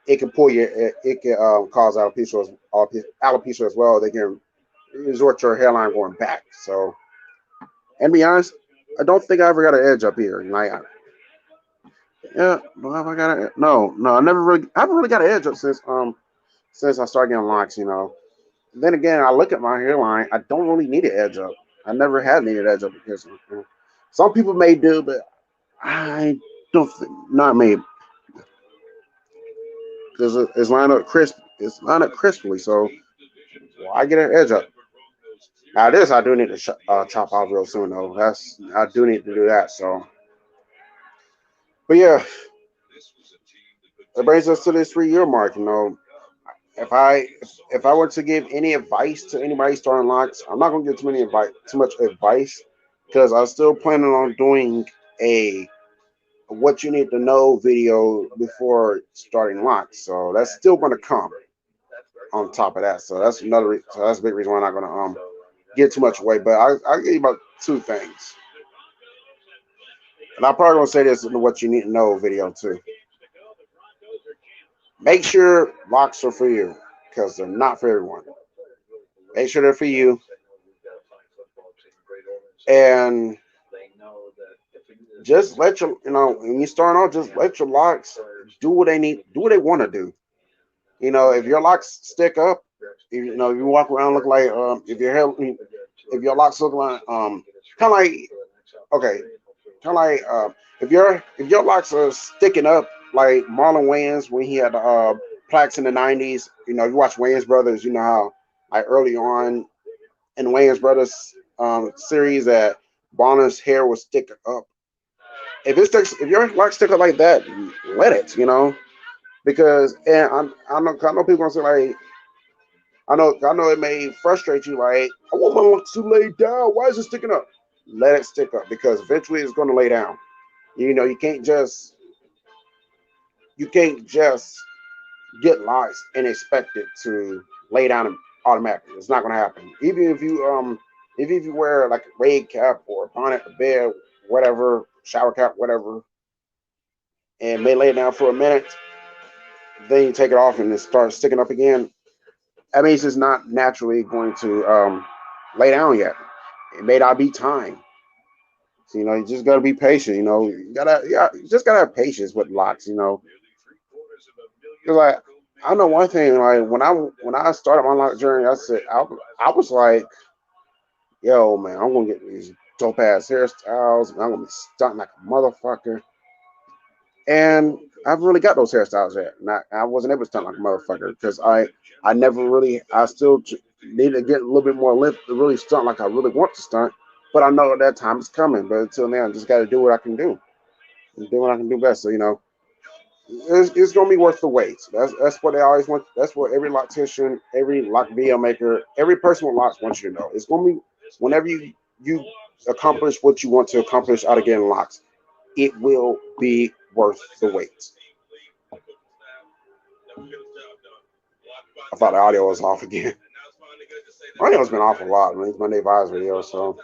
it can cause alopecia as well. They can resort to your hairline going back. So, and to be honest, I don't think I ever got an edge up here. Yeah, no, have I got it? No, no, I haven't really got an edge up since I started getting locks. Then again, I look at my hairline. I don't really need an edge up. I never had needed edge up because some people may do, but I don't think not me because it's lined up crisp. It's lined up crisply, so I get an edge up. Now this I do need to chop off real soon though. I do need to do that. So, but yeah, that brings us to this 3 year mark. If I if I were to give any advice to anybody starting locks, I'm not gonna give too much advice because I'm still planning on doing a what you need to know video before starting locks. So that's still gonna come on top of that. So that's a big reason why I'm not gonna get too much away. But I'll give you about two things. And I'm probably gonna say this in the what you need to know video too. Make sure locks are for you because they're not for everyone. Make sure they're for you. And just let when you start off, just let your locks do what they want to do. If your locks stick up, if you walk around look like if your locks look like kind of like okay, kind of like if your locks are sticking up like Marlon Wayans when he had plaques in the '90s. You watch Wayans Brothers, you know how like early on in Wayans Brothers series that Bonner's hair was stick up. If your locks stick up like that, let it. Because I know people gonna say like I know it may frustrate you like I want my locks to lay down. Why is it sticking up? Let it stick up because eventually it's gonna lay down. You can't just get locks and expect it to lay down automatically. It's not gonna happen. Even if you wear like a wig cap or a bonnet, a bed, whatever, shower cap, whatever, and may lay down for a minute, then you take it off and it starts sticking up again. That means it's not naturally going to lay down yet. It may not be time. So, you just gotta be patient. You just gotta have patience with locks. Because I know one thing. Like when I started my lock journey, I was like, yo man, I'm gonna get these dope ass hairstyles. And I'm gonna be stunting like a motherfucker. And I haven't really got those hairstyles yet. And I wasn't able to stunt like a motherfucker because I never really, I still need to get a little bit more lift to really stunt like I really want to stunt. But I know that time is coming. But until now, I just got to do what I can do and do what I can do best. So, it's going to be worth the wait. That's what they always want. That's what every loctician, every lock video maker, every person with locks wants you to know. It's going to be whenever you accomplish what you want to accomplish out of getting locks, it will be worth the wait. I thought the audio was off again. Audio's been off a lot, man. It's Monday Vibes video, so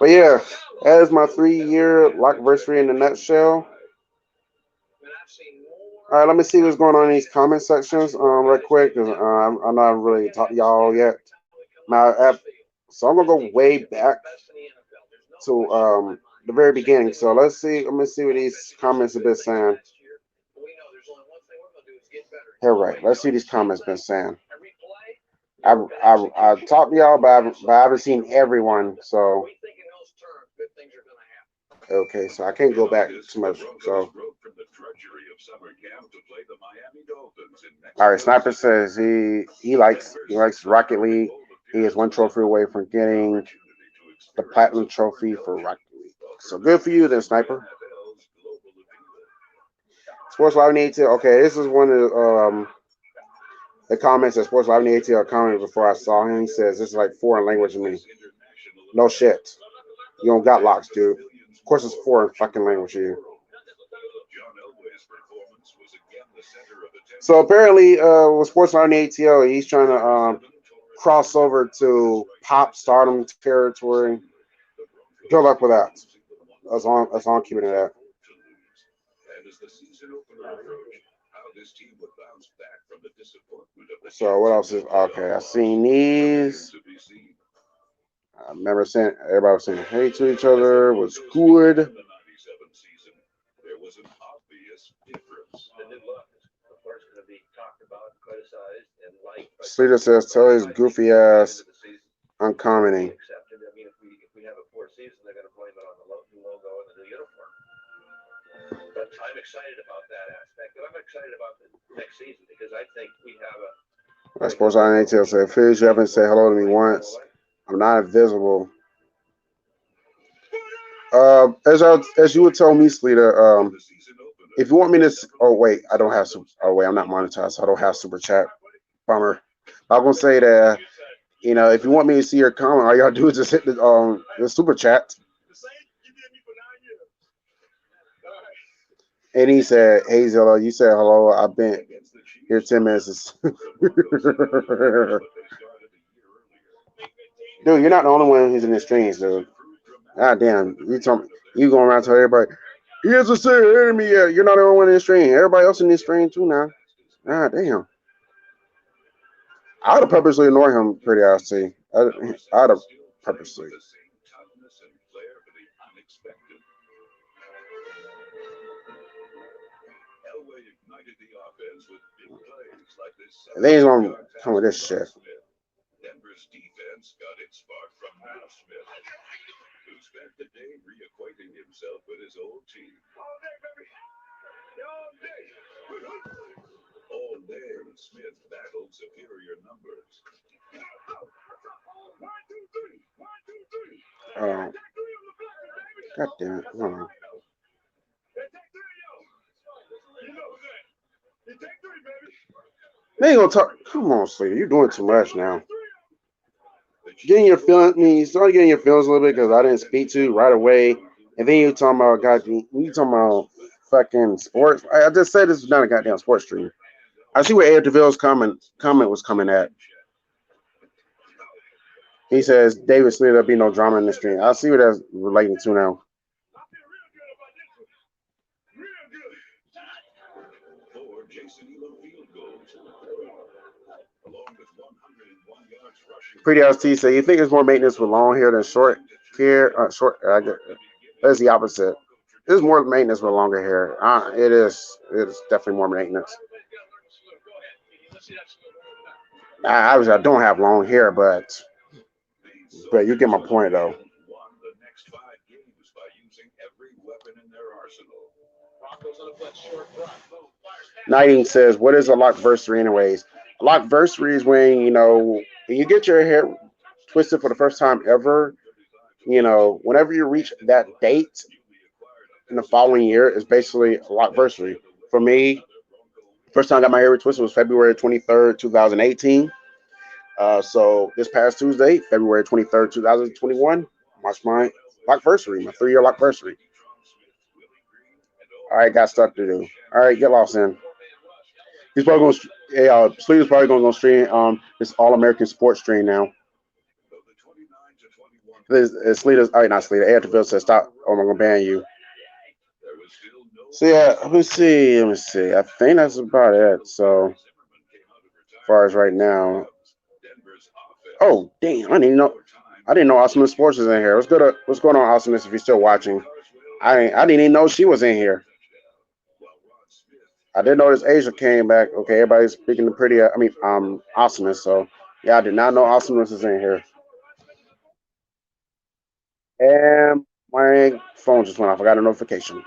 but yeah, that is my 3 year Loc-Versary in a nutshell. All right, let me see what's going on in these comment sections real quick because I'm not really talking to y'all yet. Now, so I'm gonna go way back to the very beginning. So let's see. Let me see what these comments have been saying. Here, right. Let's see what these comments been saying. I talked to y'all, but I haven't seen everyone. So okay, so I can't go back too much. So all right, Sniper says he likes Rocket League. He is one trophy away from getting the platinum trophy for Rocket League. So good for you, then, Sniper. Sports Live in ATL. Okay, this is one of the comments that Sports Live in ATL commented before I saw him. He says this is like foreign language to me. No shit. You don't got locks, dude. Of course, it's foreign fucking language to you. So apparently, with Sports Live in ATL, he's trying to cross over to pop stardom territory. Good luck with that. That's on keeping it at. So what else is okay? I seen these. I remember saying everybody was saying hey to each other was good. Sleeter says tell his goofy ass I'm commenting. Sports on ATL said, Fizz, you haven't said hello to me once. I'm not invisible. As you would tell me, Sleater, if you want me to, oh wait, I don't have super. Oh wait, I'm not monetized, so I don't have super chat. Bummer. I'm gonna say that if you want me to see your comment, all you gotta do is just hit the super chat. And he said, "Hey Zilla, you said hello. I've been here 10 minutes." Dude, you're not the only one who's in the streams, dude. God damn, you going around telling everybody, he hasn't said hey to me yet. You're not the only one in the stream. Everybody else in this stream too now. God damn. I would have purposely ignored him, pretty honestly. I'd have purposely. And then he's gonna come with this shit. God damn it. Hold on. They ain't gonna talk. Come on, Slater. You're doing too much now. Getting your feelings. I mean, you started getting your feelings a little bit because I didn't speak to you right away, and then you talking about you talking about fucking sports. I just said this was not a goddamn sports stream. I see where Ed DeVille's comment was coming at. He says David Slater there'll be no drama in the stream. I see what that's relating to now. Pretty LT say you think there's more maintenance with long hair than short hair? Short. That's the opposite. There's more maintenance with longer hair. It is. It is definitely more maintenance. Obviously, I don't have long hair, but you get my point though. Nighting says, "What is a Loc-Versary, anyways?" A Loc-Versary is when you get your hair twisted for the first time ever. Whenever you reach that date in the following year, is basically a Loc-Versary. For me, first time I got my hair twisted was February 23rd, 2018. So this past Tuesday, February 23rd, 2021, marks my Loc-Versary, my 3-year Loc-Versary. All right, got stuff to do. All right, get lost in. He's probably going to, Sleeter's probably going to go stream this All American Sports stream now. Sleeter's, all right, not Sleeter. Airville says, stop, or I'm going to ban you. So, yeah, let me see. I think that's about it. So, as far as right now. Oh, damn, I didn't know Awesomeness Sports is in here. What's going on, Awesomeness, if you're still watching? I didn't even know she was in here. I did notice Asia came back. Okay, everybody's speaking to pretty. Awesomeness. So yeah, I did not know Awesomeness is in here. And my phone just went off. I got a notification.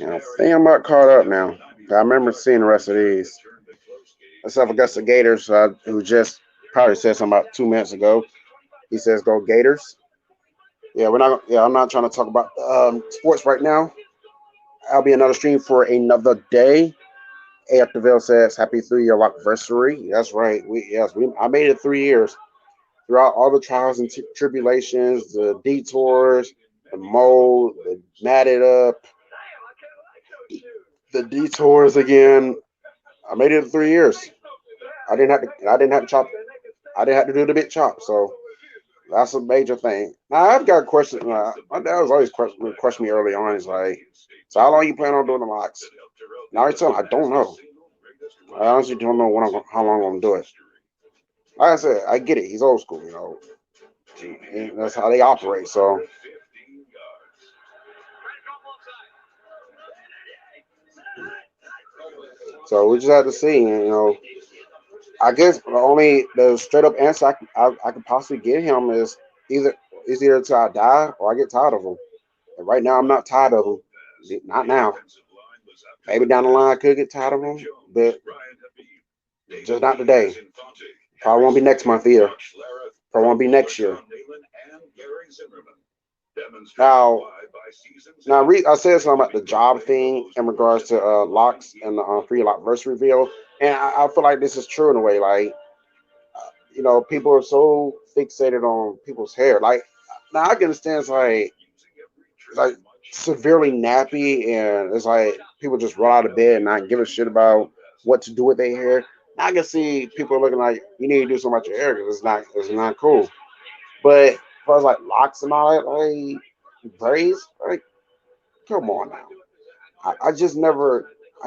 Now, I think I'm about caught up now. I remember seeing the rest of these. Except for Augusta Gators, who just probably said something about 2 minutes ago. He says, "Go Gators." Yeah, we're not. Yeah, I'm not trying to talk about sports right now. I'll be another stream for another day. A-Fizzle says, "Happy 3-year Loc-Versary." That's right. I made it 3 years throughout all the trials and tribulations, the detours, the mold, the matted up, the detours again. I made it 3 years. I didn't have to. I didn't have to chop. I didn't have to do the big chop. So that's a major thing. Now I've got a question. My dad was always question me early on. He's like, "So how long you plan on doing the locks?" Now I tell him I don't know. I honestly don't know how long I'm gonna do it. Like I said, I get it. He's old school, and that's how they operate. So we just have to see. I guess the straight up answer I could possibly give him is either until I die or I get tired of him. And right now I'm not tired of him. Not now. Maybe down the line I could get tired of him, but just not today. Probably won't be next month either. Probably won't be next year. Now, I said something about the job thing in regards to locks and the free Loc-Versary reveal, and I feel like this is true in a way. Like, people are so fixated on people's hair. Like, now I can understand it's like severely nappy, and it's like people just roll out of bed and not give a shit about what to do with their hair. Now I can see people looking like you need to do something about your hair because it's not cool. But as far as like locks and all that, like braids, like come on now. I just I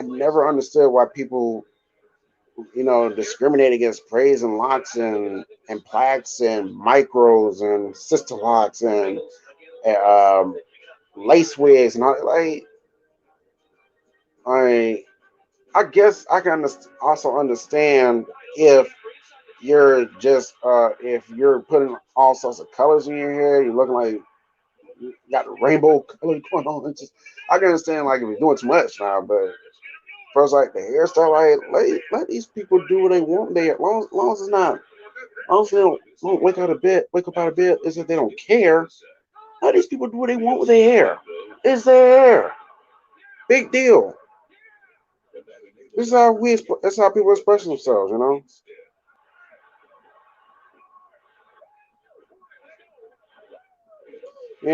never understood why people discriminate against braids and locks and plaques and micros and sister locks and lace wigs and all like I I guess I can also understand if if you're putting all sorts of colors in your hair, you're looking like you got the rainbow color going on. I can understand like if you're doing too much now, but first like the hairstyle, like let these people do what they want there. Long as it's not, long as they don't wake up out of bed, is if they don't care. Let these people do what they want with their hair. It's their hair. Big deal. This is how people express themselves. You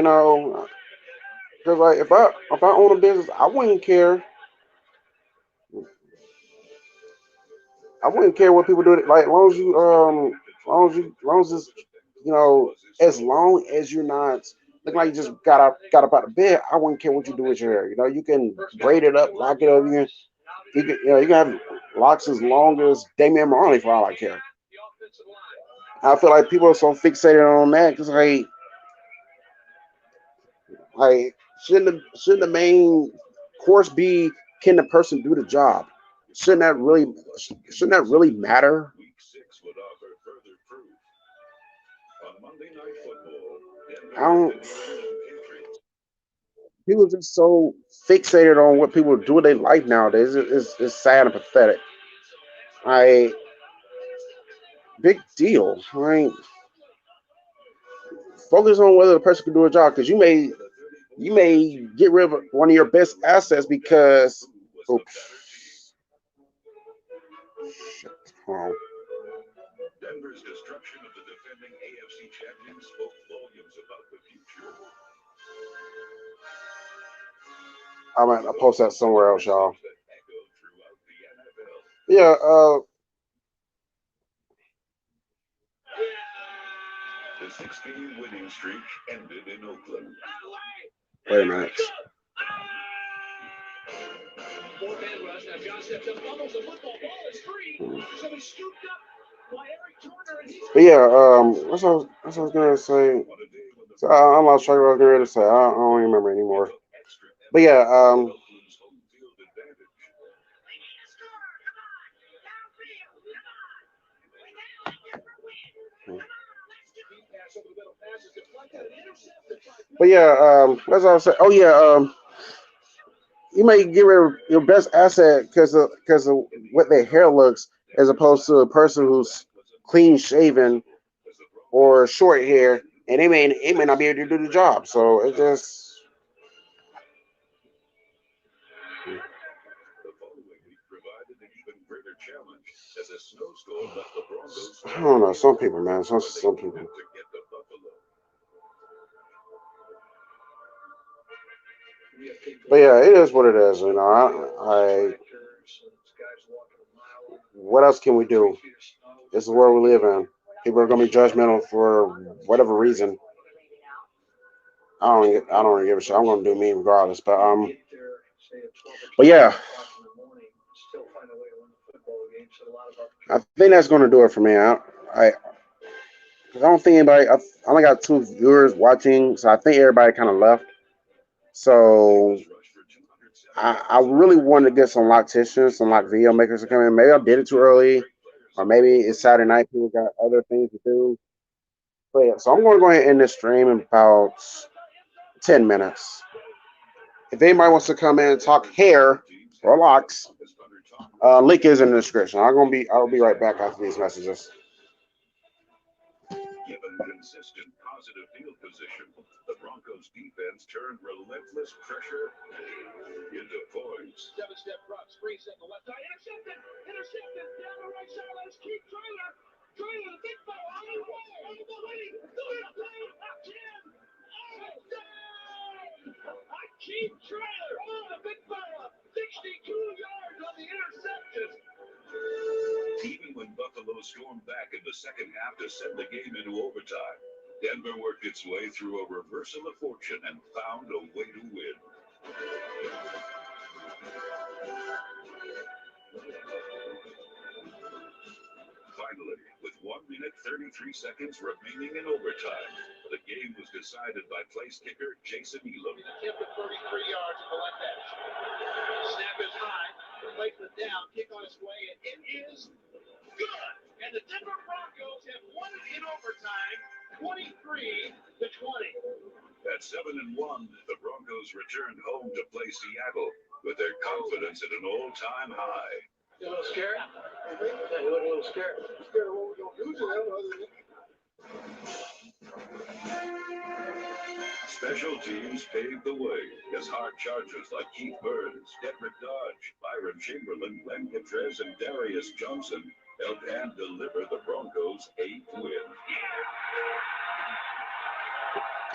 know, because like if I own a business, I wouldn't care what people do. Like as long as it's you know, as long as you're not looking like you just got up out of bed, I wouldn't care what you do with your hair. You can braid it up, lock it up. You can have locks as long as Damian Marley for all I care. I feel like people are so fixated on that because like shouldn't the main course be can the person do the job? Shouldn't that really shouldn't that really matter? I don't. People are just so fixated on what people do with their life nowadays. It's sad and pathetic. I big deal. Focus on whether the person can do a job because you may get rid of one of your best assets because oops, shit, hold on. I'll post that somewhere else, y'all. Yeah. Wait a minute. But yeah, that's what I was gonna say. So I lost track of what I was going to say. I don't remember anymore. But yeah, that's all I was saying. Oh yeah, you may get rid of your best asset because of what their hair looks, as opposed to a person who's clean shaven or short hair, and they may not be able to do the job. So it just I don't know. Some people, man. Some people. But yeah, it is what it is. You know, I what else can we do? This is the world we live in. People are gonna be judgmental for whatever reason. I don't really give a shit. I'm gonna do me regardless. But yeah, I think that's gonna do it for me. I don't think anybody. I only got two viewers watching, so I think everybody kind of left. So I really wanted to get some locticians, some like video makers to come in. Maybe I did it too early, or maybe it's Saturday night. People got other things to do. But yeah, so I'm going to go ahead and end this stream in about 10 minutes. If anybody wants to come in and talk hair or locks, link is in the description. I'll be right back after these messages.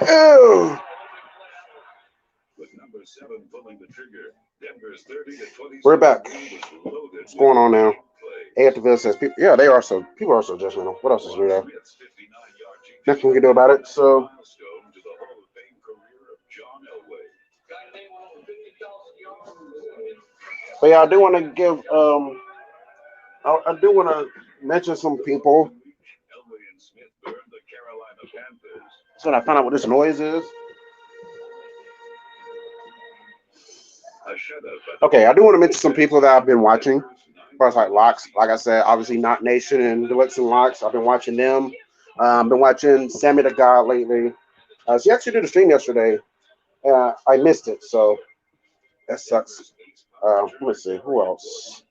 Ew. We're back. What's going on now? A-Fizzle says, yeah, people are so judgmental. What else is new though? Nothing we can do about it. So, but yeah, I do want to give, I do want to mention some people. So I found out what this noise is. Okay, I do want to mention some people that I've been watching. First, like Locks, like I said, obviously not Nation and Deluxe and Locks. I've been watching them. Been watching Sammy the God lately. She actually did a stream yesterday. I missed it, so that sucks. Let me see who else.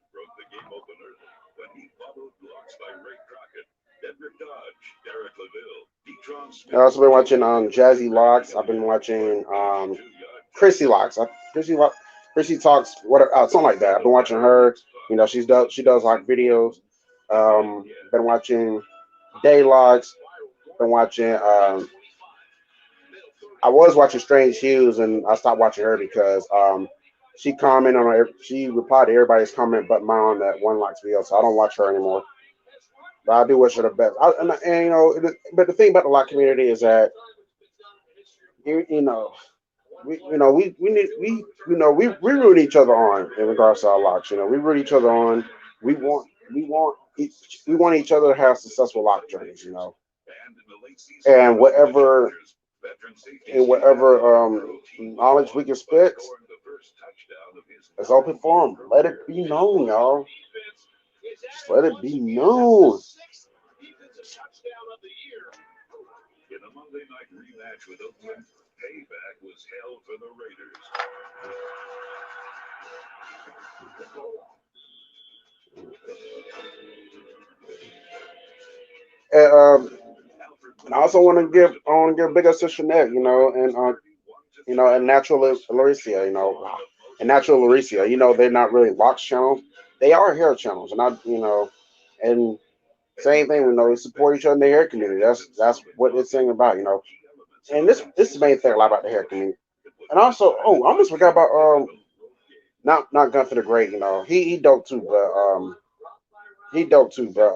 I've also been watching Jazzy Locks. I've been watching Chrissy Locks. Chrissy talks what something like that. I've been watching her. You know, she does like videos. Been watching Day Locks. Been watching. I was watching Strange Hughes, and I stopped watching her because she replied to everybody's comment but mine on that one Locks video, so I don't watch her anymore. But I do wish her the best. But the thing about the Lock community is that you know we root each other on in regards to our locks. We root each other on. We want each other to have successful lock journeys. And whatever knowledge we can spit is open forum. Let it be known, y'all. Just let it be known. And, and I also want to give big ups to Chanel, and Natural Lauricia, and Natural Lauricia. They're not really locks channels. They are hair channels, and and same thing. We support each other in the hair community. That's what it's saying about. And this is the main thing I like about the hair community. And also, I almost forgot about not Gunther the Great. He dope too, but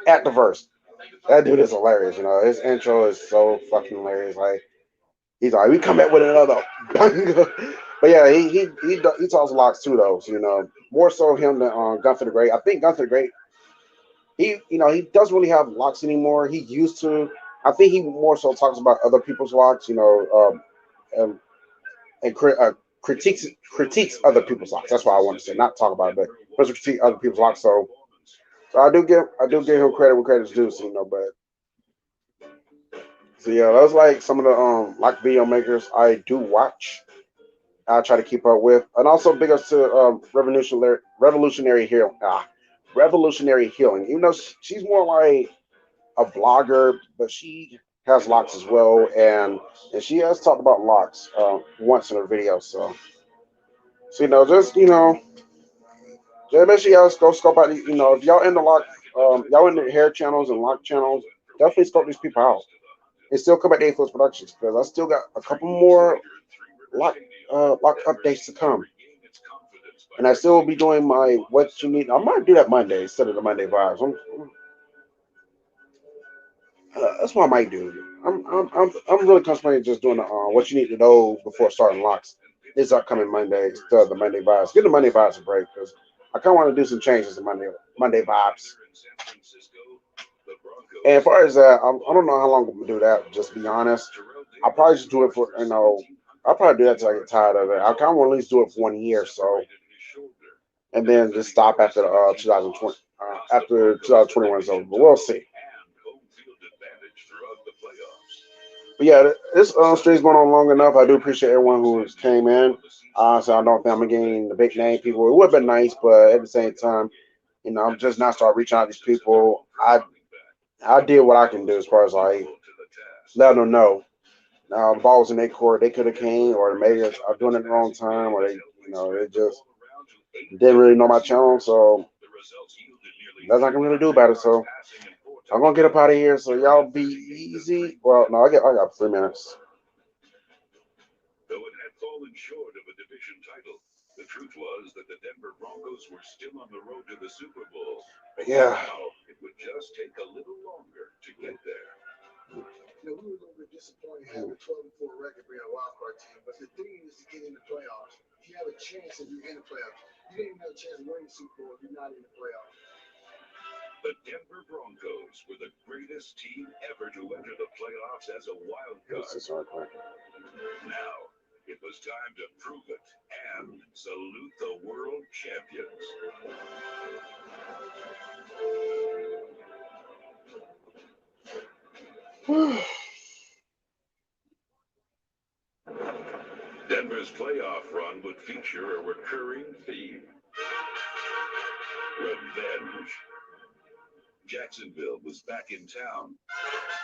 at the verse, that dude is hilarious. His intro is so fucking hilarious. Like he's like, we come back with another banger. But yeah, he talks locks too though. So, more so him than Gunther the Great. I think Gunther the Great, he doesn't really have locks anymore. He used to. I think he more so talks about other people's locks. And, and critiques other people's locks. That's what I want to say. Not talk about it, but critique other people's locks. So I do give him credit where credit's due. So yeah, those like some of the lock video makers I do watch. I try to keep up with, and also big ups to revolutionary healing. Even though she's more like a blogger, but she has locks as well, and she has talked about locks once in her video. So just make sure y'all go scope out. If y'all into y'all into hair channels and lock channels, definitely scope these people out. And still come back to A-Fizzle Productions because I still got a couple more lock lock updates to come. And I still will be doing my what you need. I might do that Monday instead of the Monday vibes. That's what I might do. I'm really contemplating just doing the what you need to know before starting locks this upcoming Monday instead of the Monday vibes. Give the Monday vibes a break because I kind of want to do some changes in Monday vibes. And as far as that, I don't know how long I'm gonna do that. Just to be honest, I'll probably just do it for I'll probably do that till I get tired of it. I kind of want to at least do it for 1 year, and then just stop after 2020, after 2021 is over. But we'll see. But yeah, this stream's going on long enough. I do appreciate everyone who came in. So I don't think I'm gonna gain the big name people. It would have been nice, but at the same time, I'm just not start reaching out to these people. I did what I can do as far as like let them know. The ball was in their court. They could have came, or maybe I'm doing it at the wrong time, or they just didn't really know my channel. So that's not gonna really do about it. So I'm gonna get up out of here. So y'all be easy. Well, no, I got 3 minutes. Yeah. This is hard.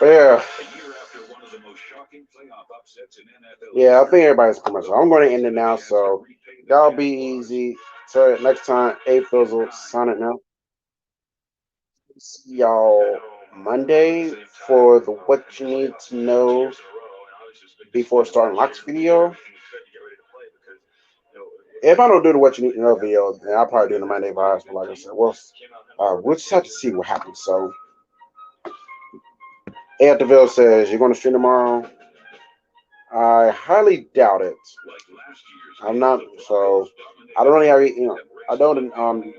Yeah. Yeah, I think everybody's pretty much. I'm going to end it now, so y'all be easy. Till next time, A-Fizzle signing out. See y'all Monday for the what you need to know before starting Locks video. If I don't do the what you need to know video, then I'll probably do the Monday vibes. But like I said, we'll just have to see what happens. So, A at the Ville says, you're going to stream tomorrow? I highly doubt it. I'm not so. I don't really have I know the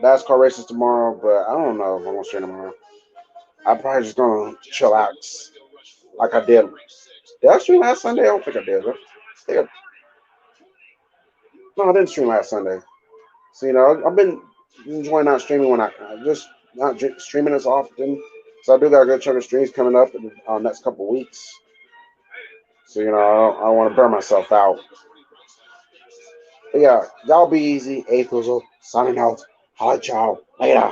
NASCAR races tomorrow, but I don't know if I'm gonna stream tomorrow. I'm probably just gonna chill out like I did. Did I stream last Sunday? I don't think I did. No, I didn't stream last Sunday. So I've been enjoying not streaming when I just not streaming as often. So I do got a good chunk of streams coming up in the next couple weeks. So I don't want to burn myself out. But yeah, y'all be easy. A-Fizzle signing out. Holla at y'all later.